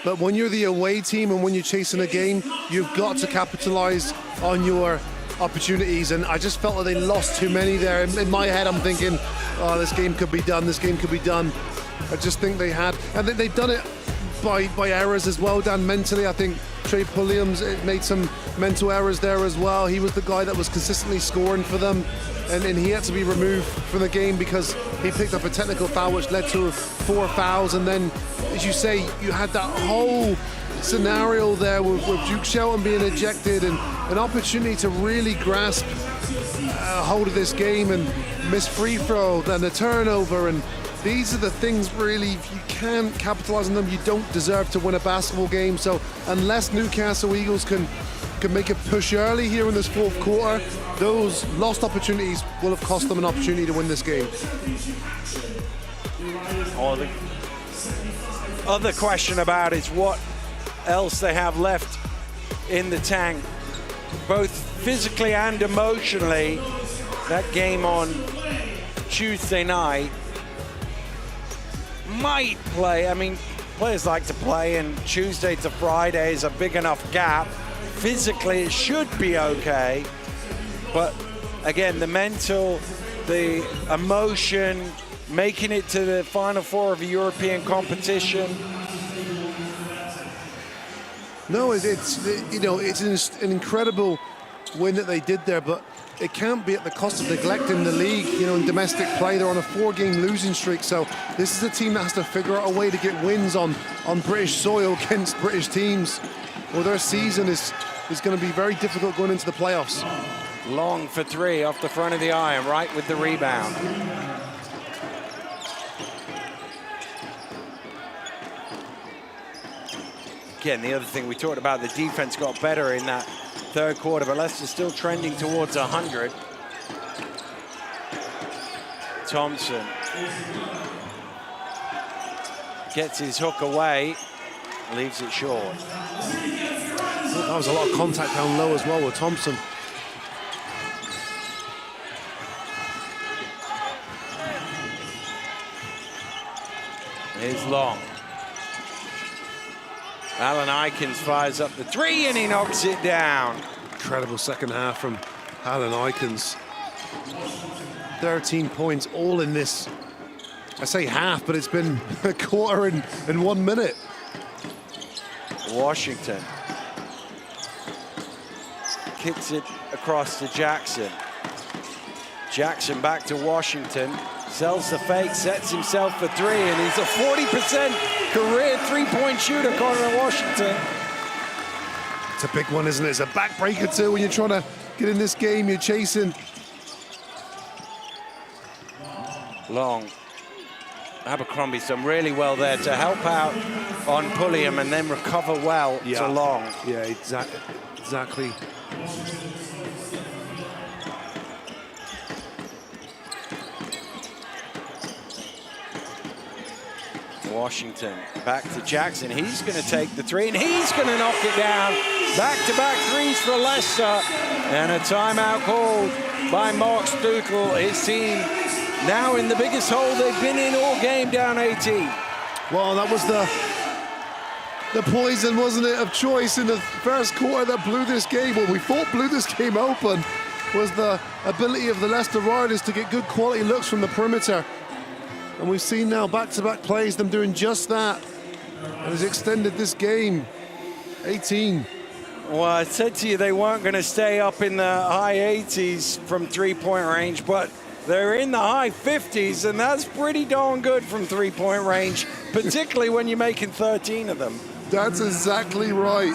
But when you're the away team and when you're chasing a game, you've got to capitalize on your opportunities. And I just felt that they lost too many there. In my head, I'm thinking, oh, this game could be done. This game could be done. I just think they had, and they've done it by errors as well, Dan. Mentally, I think Trey Pulliam's made some mental errors there as well. He was the guy that was consistently scoring for them, and he had to be removed from the game because he picked up a technical foul which led to 4 fouls. And then, as you say, you had that whole scenario there with Duke Shelton being ejected and an opportunity to really grasp hold of this game and miss free throw, then a turnover, and these are the things really, if you can't capitalize on them, you don't deserve to win a basketball game. So unless Newcastle Eagles can make a push early here in this fourth quarter, those lost opportunities will have cost them an opportunity to win this game. The other question about is what else they have left in the tank, both physically and emotionally. That game on Tuesday night might play. I mean, players like to play, and Tuesday to Friday is a big enough gap. Physically, it should be okay. But again, the mental, the emotion, making it to the Final Four of a European competition. No, it's an incredible win that they did there, but it can't be at the cost of neglecting the league. In domestic play, they're on a 4-game losing streak, so this is a team that has to figure out a way to get wins on British soil against British teams, or their season is going to be very difficult going into the playoffs. Long for 3 off the front of the iron, right with the rebound. Again, the other thing we talked about, the defense got better in that third quarter, but Leicester still trending towards 100. Thompson gets his hook away, leaves it short. That was a lot of contact down low as well with Thompson. Here's Long. Alan Aikens fires up the 3 and he knocks it down. Incredible second half from Alan Aikens. 13 points all in this, I say half, but it's been a quarter in 1 minute. Washington kicks it across to Jackson. Jackson back to Washington. Sells the fake, sets himself for 3, and he's a 40% career three-point shooter, Connor Washington. It's a big one, isn't it? It's a backbreaker too. When you're trying to get in this game, you're chasing. Long. Abercrombie's done really well there to help out on Pulliam and then recover well to Long. Yeah, exactly. Washington back to Jackson. He's going to take the 3 and he's going to knock it down. Back-to-back threes for Leicester, and a timeout called by Mark Stukel. His team now in the biggest hole they've been in all game, down 18. Well, that was the poison, wasn't it, of choice in the first quarter that blew this game. Well, we thought blew this game open was the ability of the Leicester Riders to get good quality looks from the perimeter. And we've seen now back-to-back plays, them doing just that. And has extended this game, 18. Well, I said to you they weren't going to stay up in the high 80s from three-point range, but they're in the high 50s, and that's pretty darn good from three-point range, particularly when you're making 13 of them. That's exactly right.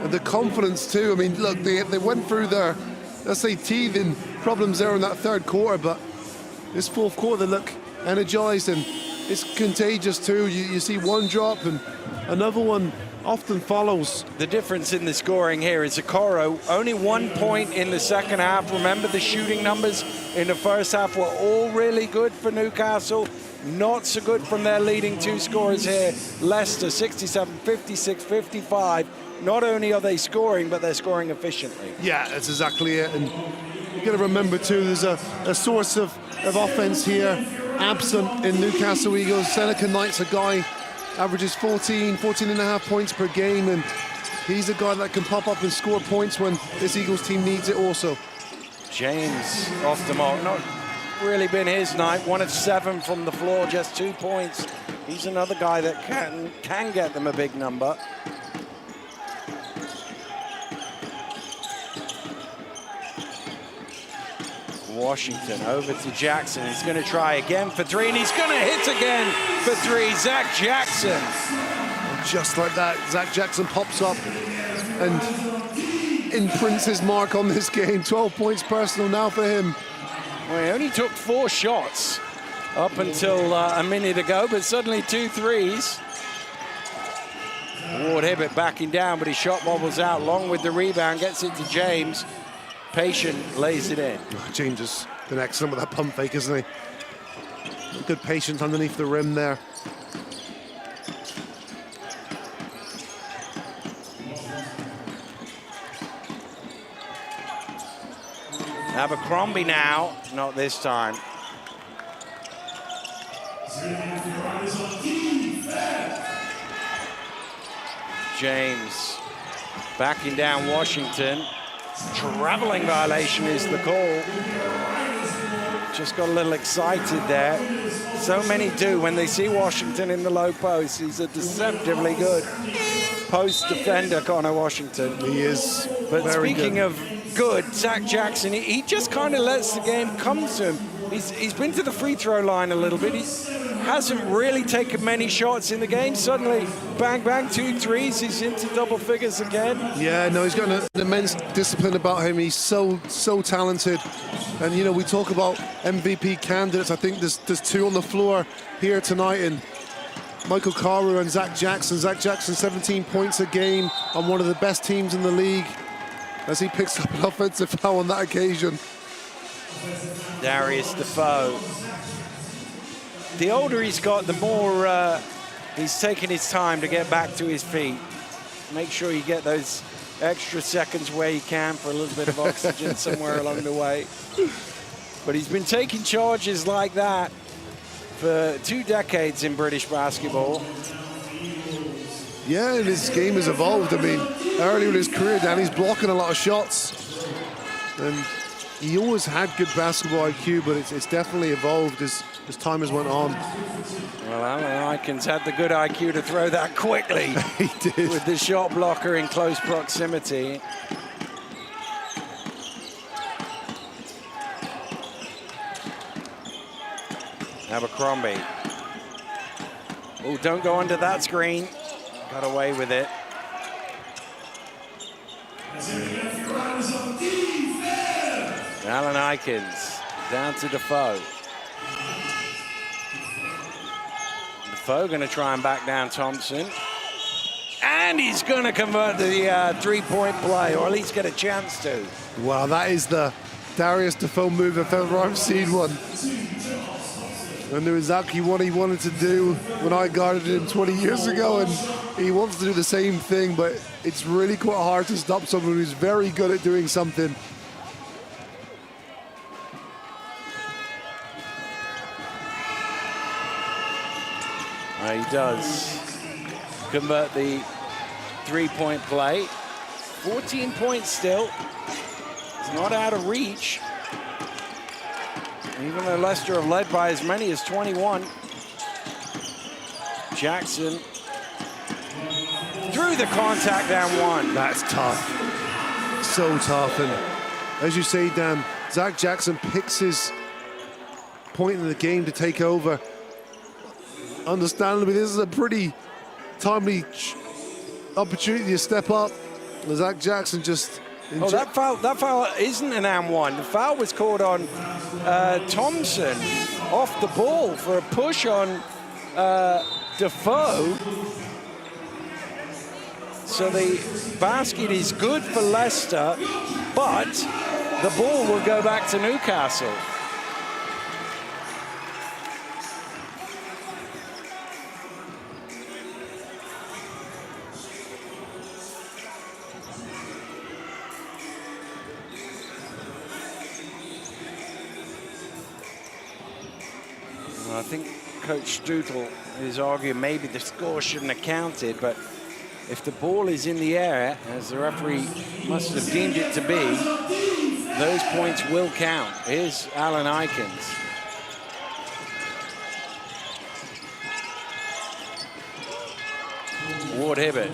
And the confidence, too. I mean, look, they went through their, let's say, teething problems there in that third quarter, but this fourth quarter, they look energized, and it's contagious too. You see one drop and another one often follows. The difference in the scoring here is Okoro, only 1 point in the second half. Remember, the shooting numbers in the first half were all really good for Newcastle. Not so good from their leading 2 scorers here. Leicester, 67, 56, 55. Not only are they scoring, but they're scoring efficiently. Yeah, that's exactly it. And you've got to remember too, there's a source of offense here absent in Newcastle Eagles. Seneca Knight's a guy, averages 14 and a half points per game, and he's a guy that can pop up and score points when this Eagles team needs it also. James off the mark, not really been his night. 1 of 7 from the floor, just 2 points. He's another guy that can get them a big number. Washington over to Jackson. He's going to try again for three, and he's going to hit again for three. Zach Jackson. And just like that, Zach Jackson pops up and imprints his mark on this game. 12 points personal now for him. Well, he only took 4 shots up until a minute ago, but suddenly 2 threes. Ward Hibbert backing down, but his shot bobbles out. Long with the rebound, gets it to James. Patient lays it in. Oh, James has been excellent with that pump fake, isn't he? Good patience underneath the rim there. Abercrombie now, not this time. James backing down Washington. Traveling violation is the call. Just got a little excited there. So many do when they see Washington in the low post. He's a deceptively good post defender, Connor Washington. He is. But speaking of good, Zach Jackson, he just kind of lets the game come to him. He's been to the free throw line a little bit. He hasn't really taken many shots in the game. Suddenly, bang, bang, 2 threes. He's into double figures again. Yeah, no, he's got an immense discipline about him. He's so talented. And, you know, we talk about MVP candidates. I think there's 2 on the floor here tonight. And Michael Carew and Zach Jackson. Zach Jackson, 17 points a game on one of the best teams in the league as he picks up an offensive foul on that occasion. Darius Defoe. The older he's got, the more he's taking his time to get back to his feet. Make sure you get those extra seconds where you can for a little bit of oxygen somewhere along the way. But he's been taking charges like that for 2 decades in British basketball. Yeah, and his game has evolved. I mean, earlier in his career, Danny's blocking a lot of shots. And he always had good basketball IQ, but it's definitely evolved as time has went on. Well, Alan Aikens had the good IQ to throw that quickly. He did. With the shot blocker in close proximity. Abercrombie. Oh, don't go under that screen. Got away with it. Alan Aikens down to Defoe. Defoe going to try and back down Thompson. And he's going to convert the three-point play, or at least get a chance to. Wow, that is the Darius Defoe move if ever I've seen one. I knew exactly what he wanted to do when I guarded him 20 years ago, and he wants to do the same thing, but it's really quite hard to stop someone who's very good at doing something. He does convert the three-point play. 14 points still. It's not out of reach. Even though Leicester have led by as many as 21. Jackson through the contact down one. That's tough. So tough. And as you say, Dan, Zach Jackson picks his point in the game to take over. Understandably, this is a pretty timely opportunity to step up. Zach Jackson just... Oh, that foul isn't an and one. The foul was called on Thompson off the ball for a push on Defoe. So the basket is good for Leicester, but the ball will go back to Newcastle. I think Coach Stoutel is arguing maybe the score shouldn't have counted, but if the ball is in the air, as the referee must have deemed it to be, those points will count. Here's Alan Aikens. Ward Hibbert.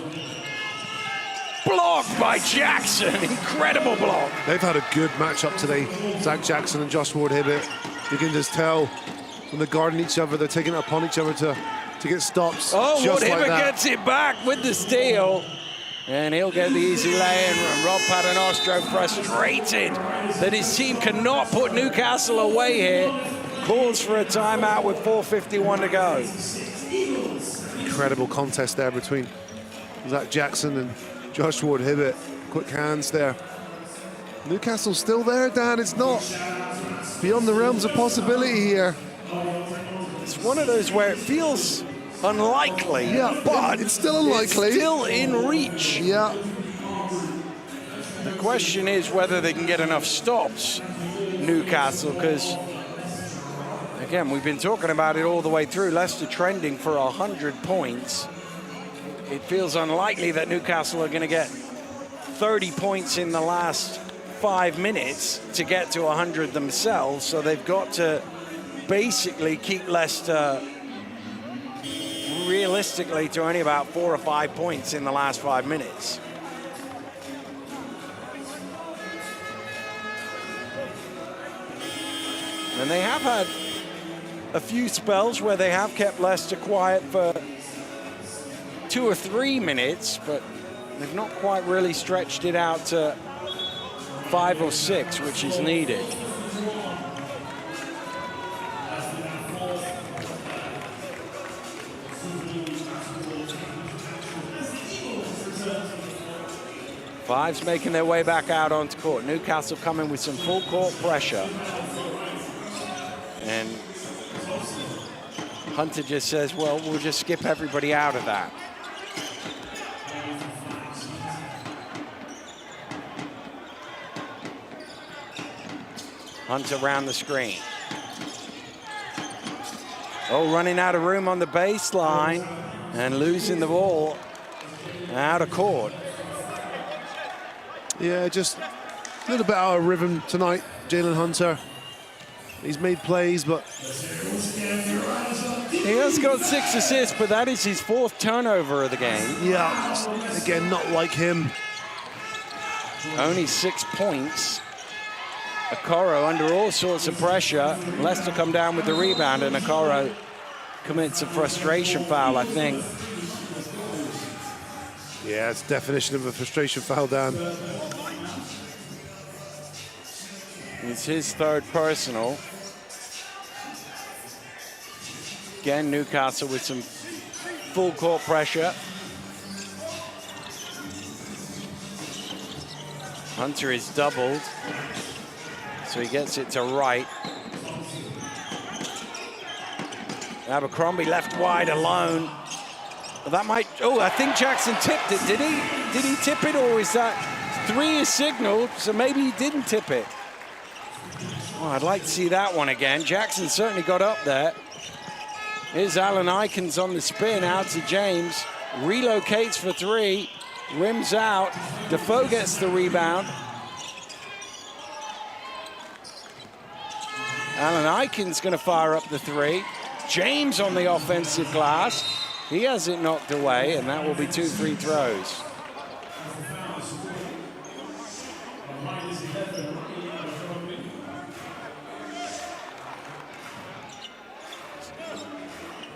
Blocked by Jackson. Incredible block. They've had a good matchup today, Zach Jackson and Josh Ward Hibbert. You can just tell when they're guarding each other, they're taking it upon each other to get stops. Oh, just Ward like Hibbert that. gets it back with the steal. And he'll get the easy lay-in. Rob Paternostro frustrated that his team cannot put Newcastle away here. Calls for a timeout with 4:51 to go. Incredible contest there between Zach Jackson and Josh Ward Hibbert. Quick hands there. Newcastle's still there, Dan. It's not beyond the realms of possibility here. It's one of those where it feels unlikely, but it's still unlikely. It's still in reach. Yeah. The question is whether they can get enough stops, Newcastle, because again, we've been talking about it all the way through. Leicester trending for 100 points. It feels unlikely that Newcastle are going to get 30 points in the last 5 minutes to get to 100 themselves. So they've got to basically keep Leicester realistically to only about 4 or 5 points in the last 5 minutes. And they have had a few spells where they have kept Leicester quiet for 2 or 3 minutes, but they've not quite really stretched it out to 5 or 6, which is needed. Fives making their way back out onto court. Newcastle coming with some full court pressure. And Hunter just says, well, we'll just skip everybody out of that. Hunter around the screen. Oh, running out of room on the baseline and losing the ball out of court. Yeah, just a little bit out of rhythm tonight, Jalen Hunter. He's made plays, but he has got 6 assists, but that is his 4th turnover of the game. Yeah, again, not like him. Only 6 points. Okoro under all sorts of pressure. Leicester come down with the rebound, and Okoro commits a frustration foul, I think. Yeah, it's definition of a frustration foul, Dan. It's his 3rd personal. Again, Newcastle with some full court pressure. Hunter is doubled, so he gets it to right. Abercrombie left wide alone. Well, that might, oh, I think Jackson tipped it. Did he? Did he tip it, or is that 3 is signaled, so maybe he didn't tip it? Oh, I'd like to see that one again. Jackson certainly got up there. Here's Alan Ikens on the spin out to James. Relocates for 3. Rims out. Defoe gets the rebound. Alan Ikens going to fire up the 3. James on the offensive glass. He has it knocked away, and that will be 2 free throws.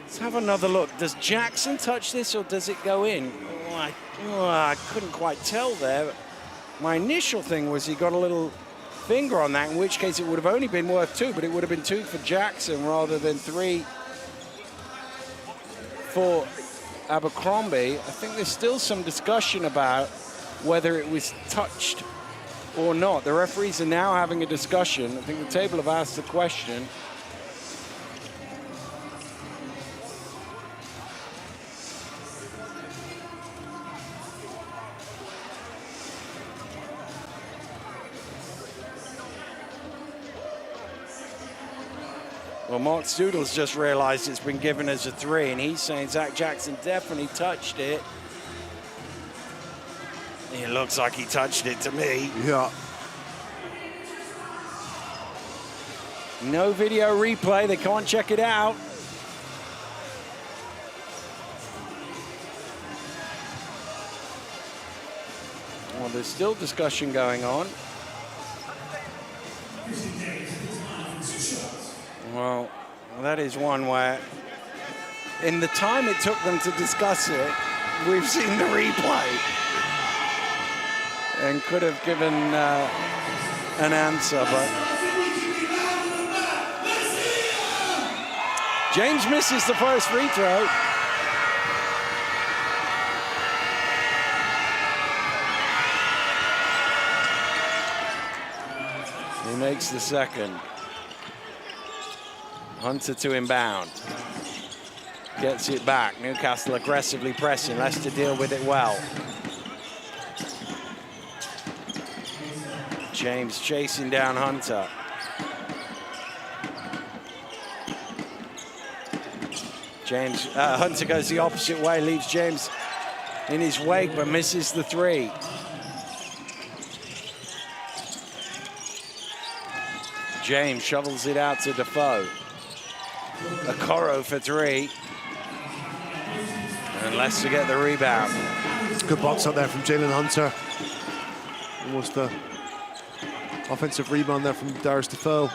Let's have another look. Does Jackson touch this, or does it go in? I couldn't quite tell there. My initial thing was he got a little finger on that, in which case it would have only been worth 2, but it would have been 2 for Jackson rather than 3 for Abercrombie. I think there's still some discussion about whether it was touched or not. The referees are now having a discussion. I think the table have asked the question. Well, Mark Stoodle's just realized it's been given as a 3, and he's saying Zach Jackson definitely touched it. It looks like he touched it to me. Yeah. No video replay, they can't check it out. Well, there's still discussion going on. Well, that is one where, in the time it took them to discuss it, we've seen the replay and could have given an answer, but James misses the first free throw. He makes the second. Hunter to inbound. Gets it back. Newcastle aggressively pressing. Leicester deal with it well. James chasing down Hunter. Hunter goes the opposite way, leaves James in his wake, but misses the three. James shovels it out to Defoe. Okoro for three. And Leicester get the rebound. Good box up there from Jalen Hunter. Almost a offensive rebound there from Darius Defoe.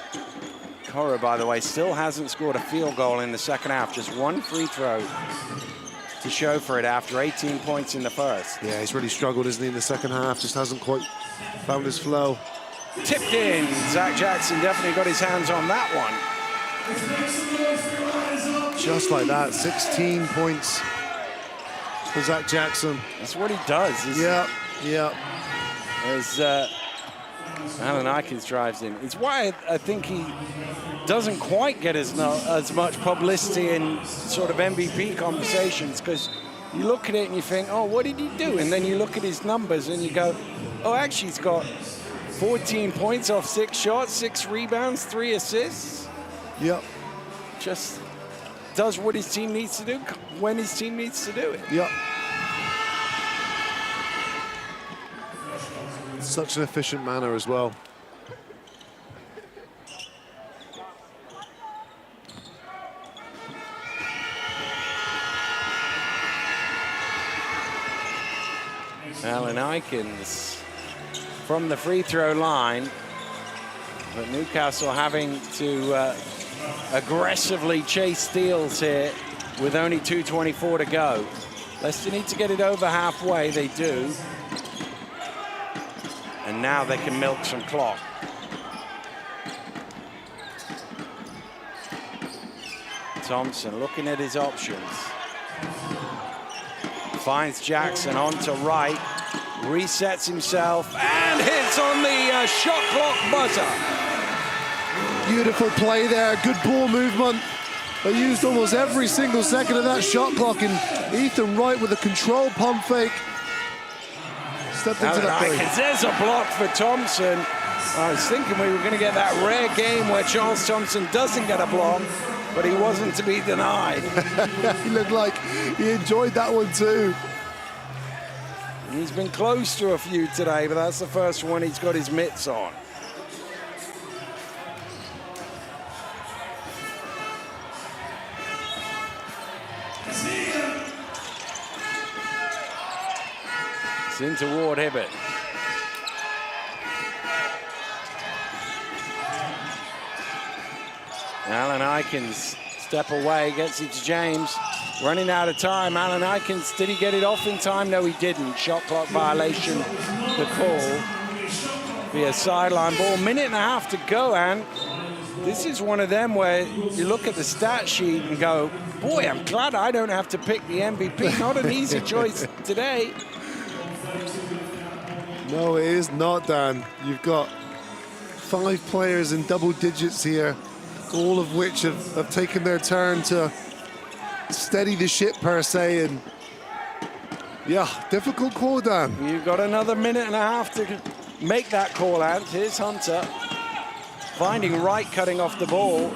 Okoro, by the way, still hasn't scored a field goal in the second half. Just one free throw to show for it after 18 points in the first. Yeah, he's really struggled, isn't he, in the second half? Just hasn't quite found his flow. Tipped in. Zach Jackson definitely got his hands on that one. Just like that, 16 points for Zach Jackson. That's what he does. Yeah. As Alan Aikens drives in. It's why I think he doesn't quite get as much publicity in sort of MVP conversations, because you look at it and you think, oh, what did he do? And then you look at his numbers and you go, oh, actually he's got 14 points off 6 shots, 6 rebounds, 3 assists. Yep. Just does what his team needs to do when his team needs to do it. Yep. Such an efficient manner as well. Alan Aikens from the free throw line, but Newcastle having to aggressively chase steals here with only 2:24 to go. Leicester need to get it over halfway, they do. And now they can milk some clock. Thompson looking at his options. Finds Jackson onto right, resets himself, and hits on the shot clock buzzer. Beautiful play there, good ball movement. They used almost every single second of that shot clock, and Ethan Wright with a controlled pump fake. Stepped into that three. There's a block for Thompson. I was thinking we were going to get that rare game where Charles Thompson doesn't get a block, but he wasn't to be denied. He looked like he enjoyed that one too. He's been close to a few today, but that's the first one he's got his mitts on. It's into Ward Hibbert. Alan Aikens, step away, gets it to James. Running out of time. Alan Aikens, did he get it off in time? No, he didn't. Shot clock violation, the call. Be a sideline ball. Minute and a half to go, and this is one of them where you look at the stat sheet and go, boy, I'm glad I don't have to pick the MVP. Not an easy choice today. No, it is not, Dan. You've got 5 players in double digits here, all of which have taken their turn to steady the ship, per se, and yeah, difficult call, Dan. You've got another minute and a half to make that call out. Here's Hunter finding Wright cutting off the ball,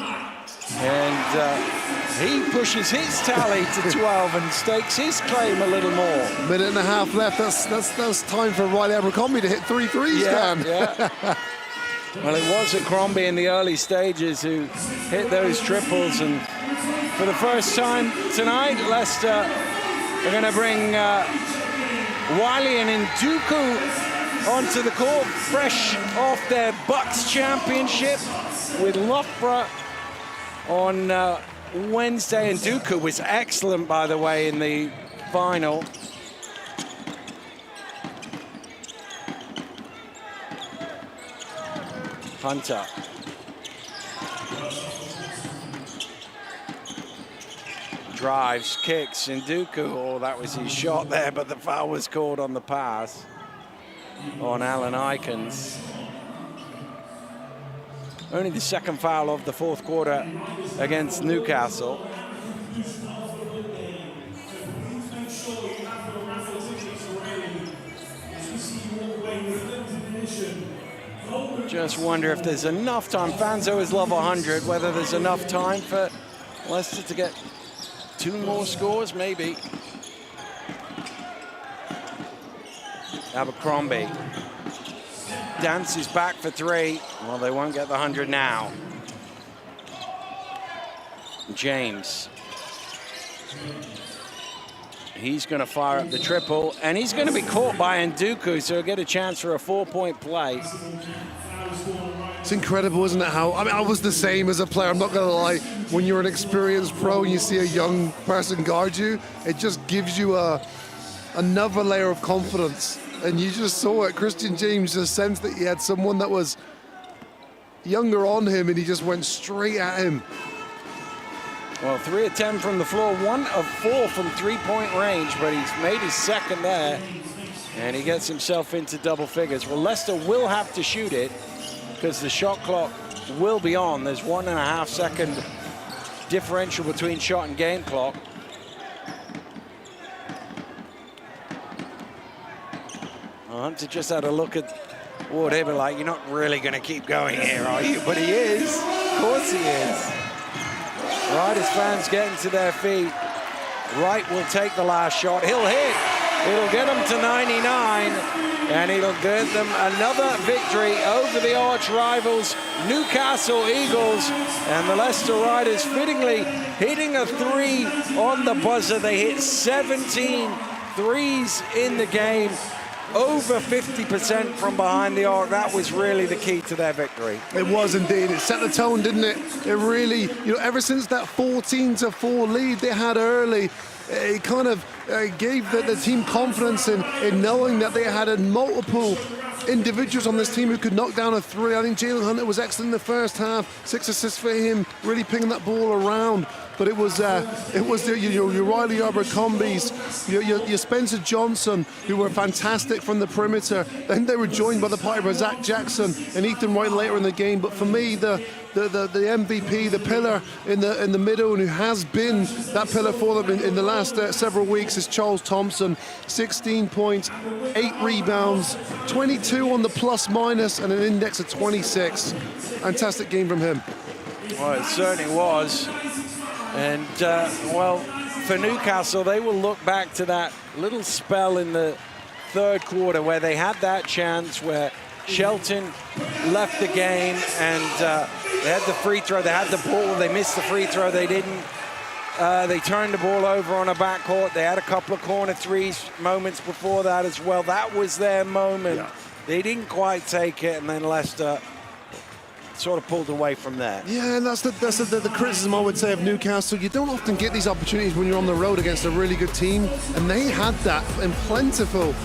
and he pushes his tally to 12 and stakes his claim a little more. Minute and a half left. That's time for Riley Abercrombie to hit 3 threes, Dan. Yeah. Well, it was Abercrombie in the early stages who hit those triples, and for the first time tonight, Leicester are going to bring Wiley and Nduku onto the court, fresh off their Bucks championship with Loughborough on Wednesday. And Dooku was excellent, by the way, in the final. Hunter. Drives, kicks, and Dooku. Oh, that was his shot there, but the foul was called on the pass on Alan Ikens. Only the second foul of the fourth quarter against Newcastle. Just wonder if there's enough time. Fans always love 100, whether there's enough time for Leicester to get 2 more scores, maybe. Abercrombie dances back for 3. Well, they won't get the 100 now. James. He's going to fire up the triple, and he's going to be caught by Nduku, so he'll get a chance for a 4-point play. It's incredible, isn't it, how, I mean, I was the same as a player, I'm not going to lie. When you're an experienced pro and you see a young person guard you, it just gives you another layer of confidence. And you just saw it. Christian James just sensed that he had someone that was younger on him, and he just went straight at him. Well, 3 of 10 from the floor, 1 of 4 from 3-point range, but he's made his second there, and he gets himself into double figures. Well, Leicester will have to shoot it because the shot clock will be on. There's 1.5 second differential between shot and game clock. Hunter just had a look at Ward Hibbert like, you're not really going to keep going here, are you? But he is. Of course he is. Riders fans getting to their feet. Wright will take the last shot. He'll hit. It'll get them to 99, and it'll get them another victory over the arch rivals, Newcastle Eagles. And the Leicester Riders fittingly hitting a 3 on the buzzer. They hit 17 threes in the game. Over 50% from behind the arc. That was really the key to their victory. It was indeed. It set the tone, didn't it? It really, you know, ever since that 14-4 lead they had early, it kind of gave the team confidence in knowing that they had multiple individuals on this team who could knock down a 3. I think Jalen Hunter was excellent in the first half. 6 assists for him, really picking that ball around. But it was your Riley Abercrombies, your Spencer Johnson, who were fantastic from the perimeter. Then they were joined by the Piper, Zach Jackson and Ethan Wright later in the game. But for me, the MVP, the pillar in the middle, and who has been that pillar for them in the last several weeks, is Charles Thompson. 16 points, 8 rebounds, 22 on the plus-minus, and an index of 26. Fantastic game from him. Well, it certainly was. And, well, for Newcastle, they will look back to that little spell in the third quarter where they had that chance where Shelton left the game, and they had the free throw, they had the ball, they missed the free throw, they didn't. They turned the ball over on a backcourt. They had a couple of corner threes moments before that as well. That was their moment. Yeah. They didn't quite take it, and then Leicester sort of pulled away from there. Yeah, and that's the criticism I would say of Newcastle. You don't often get these opportunities when you're on the road against a really good team, and they had that in plentiful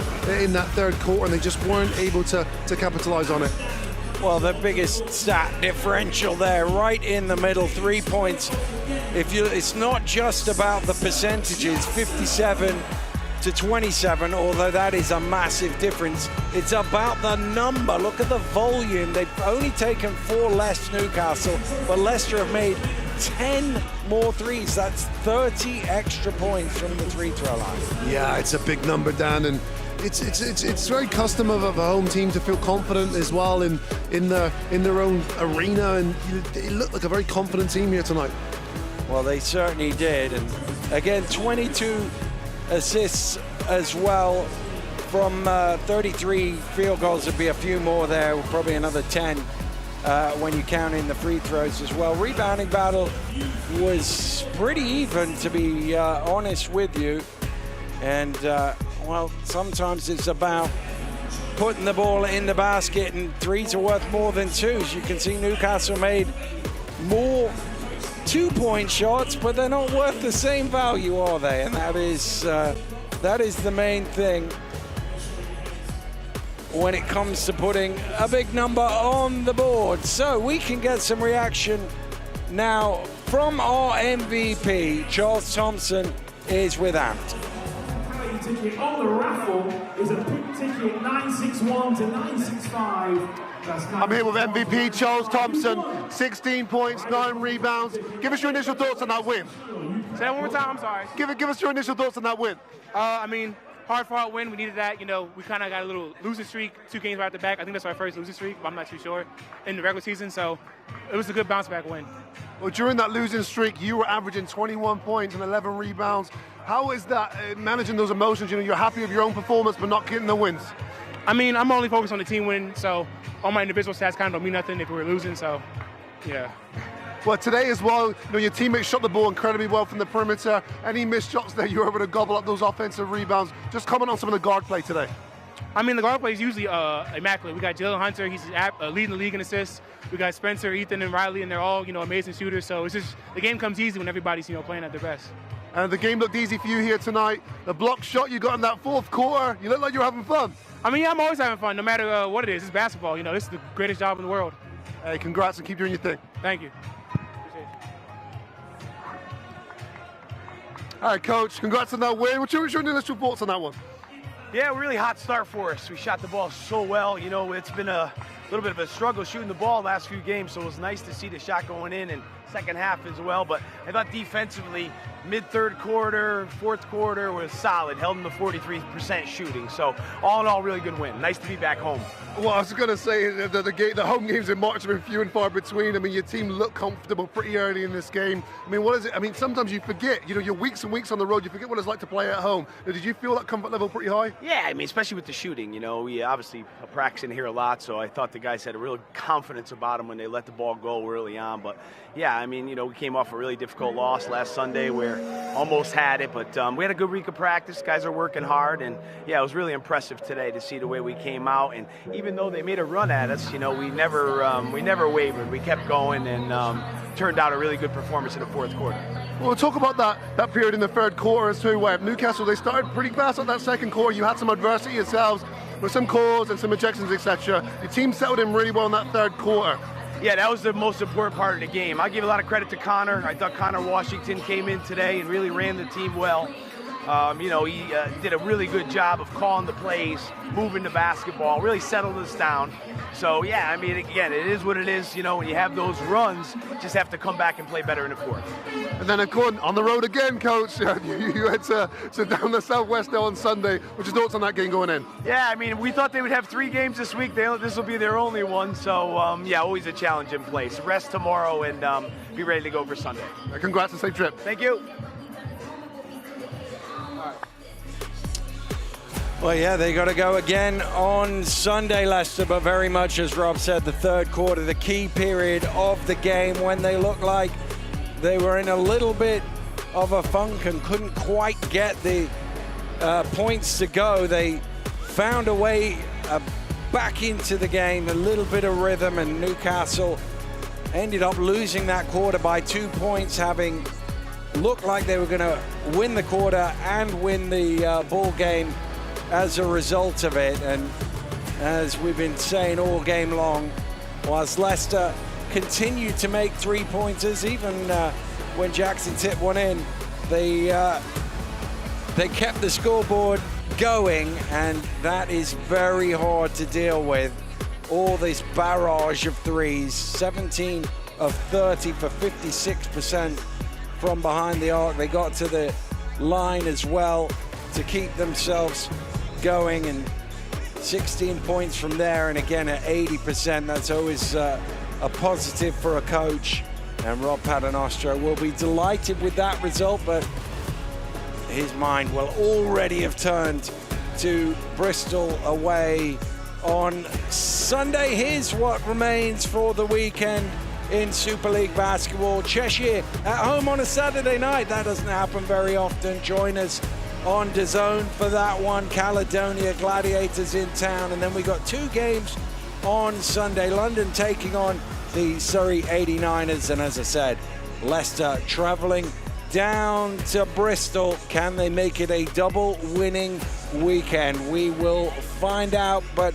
in that third quarter, and they just weren't able to capitalize on it. Well, the biggest stat differential there, right in the middle, 3 points. It's not just about the percentages, 57 to 27, although that is a massive difference. It's about the number. Look at the volume. They've only taken 4 less, Newcastle, but Leicester have made 10 more threes. That's 30 extra points from the free throw line. Yeah, it's a big number, Dan, and it's very custom of a home team to feel confident as well in their own arena, and it looked like a very confident team here tonight. Well, they certainly did, and again, 22 assists as well from 33 field goals. There'd be a few more there, probably another 10 when you count in the free throws as well. Rebounding battle was pretty even, to be honest with you, and well, sometimes it's about putting the ball in the basket, and threes are worth more than twos. You can see Newcastle made more 2-point shots, but they're not worth the same value, are they? And that is the main thing when it comes to putting a big number on the board. So we can get some reaction now from our MVP. Charles Thompson is with Amped. Ticket on the raffle is a pink ticket 961 to 965. I'm here with MVP Charles Thompson, 16 points, 9 rebounds. Give us your initial thoughts on that win. Say that one more time, I'm sorry. Give us your initial thoughts on that win. I mean, hard-fought win. We needed that. You know, we kind of got a little losing streak, 2 games back to back. I think that's our first losing streak, but I'm not too sure, in the regular season. So it was a good bounce-back win. Well, during that losing streak, you were averaging 21 points and 11 rebounds. How is that, managing those emotions? You know, you're happy with your own performance, but not getting the wins. I mean, I'm only focused on the team win, so all my individual stats kind of don't mean nothing if we were losing, so, yeah. Well, today as well, you know, your teammates shot the ball incredibly well from the perimeter. Any missed shots there, you were able to gobble up those offensive rebounds. Just comment on some of the guard play today. I mean, the guard play is usually immaculate. We got Jalen Hunter, he's leading the league in assists. We got Spencer, Ethan, and Riley, and they're all, you know, amazing shooters. So it's just, the game comes easy when everybody's, you know, playing at their best. And the game looked easy for you here tonight. The block shot you got in that fourth quarter, you look like you were having fun. I mean, yeah, I'm always having fun, no matter what it is. It's basketball, you know, this is the greatest job in the world. Hey, congrats and keep doing your thing. Thank you. All right, Coach, congrats on that win. What's your initial thoughts on that one? Yeah, really hot start for us. We shot the ball so well. You know, it's been a little bit of a struggle shooting the ball last few games, so it was nice to see the shot going in and second half as well. But I thought defensively, mid-third quarter, fourth quarter was solid, held them to 43% shooting. So all in all, really good win. Nice to be back home. Well, I was going to say that the home games in March have been few and far between. I mean, your team looked comfortable pretty early in this game. I mean, what is it? I mean, sometimes you forget, you know, you're weeks and weeks on the road, you forget what it's like to play at home. Did you feel that comfort level pretty high? Yeah, I mean, especially with the shooting, you know, we obviously are practicing here a lot, so I thought the guys had a real confidence about them when they let the ball go early on. But yeah, I mean, you know, we came off a really difficult loss last Sunday where almost had it, but we had a good week of practice. Guys are working hard, and yeah, it was really impressive today to see the way we came out. And even though they made a run at us, you know, we never wavered. We kept going, and turned out a really good performance in the fourth quarter. Well, we'll talk about that period in the third quarter as to where Newcastle, they started pretty fast on that second quarter. You had some adversity yourselves with some calls and some ejections, etc. Your team settled in really well in that third quarter. Yeah, that was the most important part of the game. I'll give a lot of credit to Connor. I thought Connor Washington came in today and really ran the team well. You know, he did a really good job of calling the plays, moving the basketball, really settled us down. So, yeah, I mean, again, it is what it is. You know, when you have those runs, just have to come back and play better in the fourth. And then, of course, on the road again, Coach, you had to down the Southwest on Sunday. What's your thoughts on that game going in? Yeah, I mean, we thought they would have 3 games this week. This will be their only one. So, yeah, always a challenge in place. Rest tomorrow and be ready to go for Sunday. Congrats and safe trip. Thank you. Well, yeah, they got to go again on Sunday, Leicester, but very much, as Rob said, the third quarter, the key period of the game when they looked like they were in a little bit of a funk and couldn't quite get the points to go. They found a way back into the game, a little bit of rhythm, and Newcastle ended up losing that quarter by 2 points, having looked like they were going to win the quarter and win the ball game as a result of it. And as we've been saying all game long, whilst Leicester continued to make 3-pointers, even when Jackson tipped one in, they kept the scoreboard going, and that is very hard to deal with. All this barrage of threes, 17 of 30 for 56% from behind the arc. They got to the line as well to keep themselves going, and 16 points from there, and again at 80%. That's always a positive for a coach, and Rob Paternoster will be delighted with that result, but his mind will already have turned to Bristol away on Sunday. Here's what remains for the weekend in Super League basketball. Cheshire at home on a Saturday night. That doesn't happen very often. Join us on DAZN for that one. Caledonia Gladiators in town, and then we got 2 games on Sunday. London taking on the Surrey 89ers, and as I said, Leicester traveling down to Bristol. Can they make it a double winning weekend? We will find out, but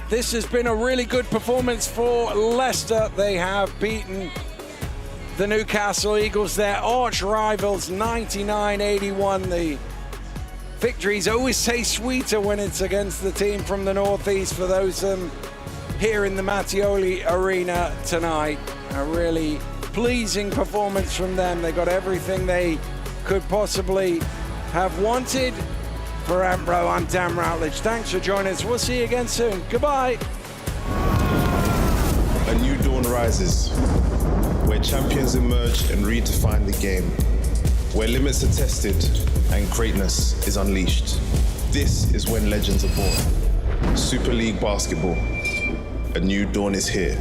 this has been a really good performance for Leicester. They have beaten the Newcastle Eagles, their arch rivals, 99-81. The victories always taste sweeter when it's against the team from the Northeast. For those here in the Mattioli Arena tonight, a really pleasing performance from them. They got everything they could possibly have wanted. For Ambro, I'm Dan Routledge. Thanks for joining us. We'll see you again soon. Goodbye. A new dawn rises, where champions emerge and redefine the game, where limits are tested and greatness is unleashed. This is when legends are born. Super League Basketball. A new dawn is here.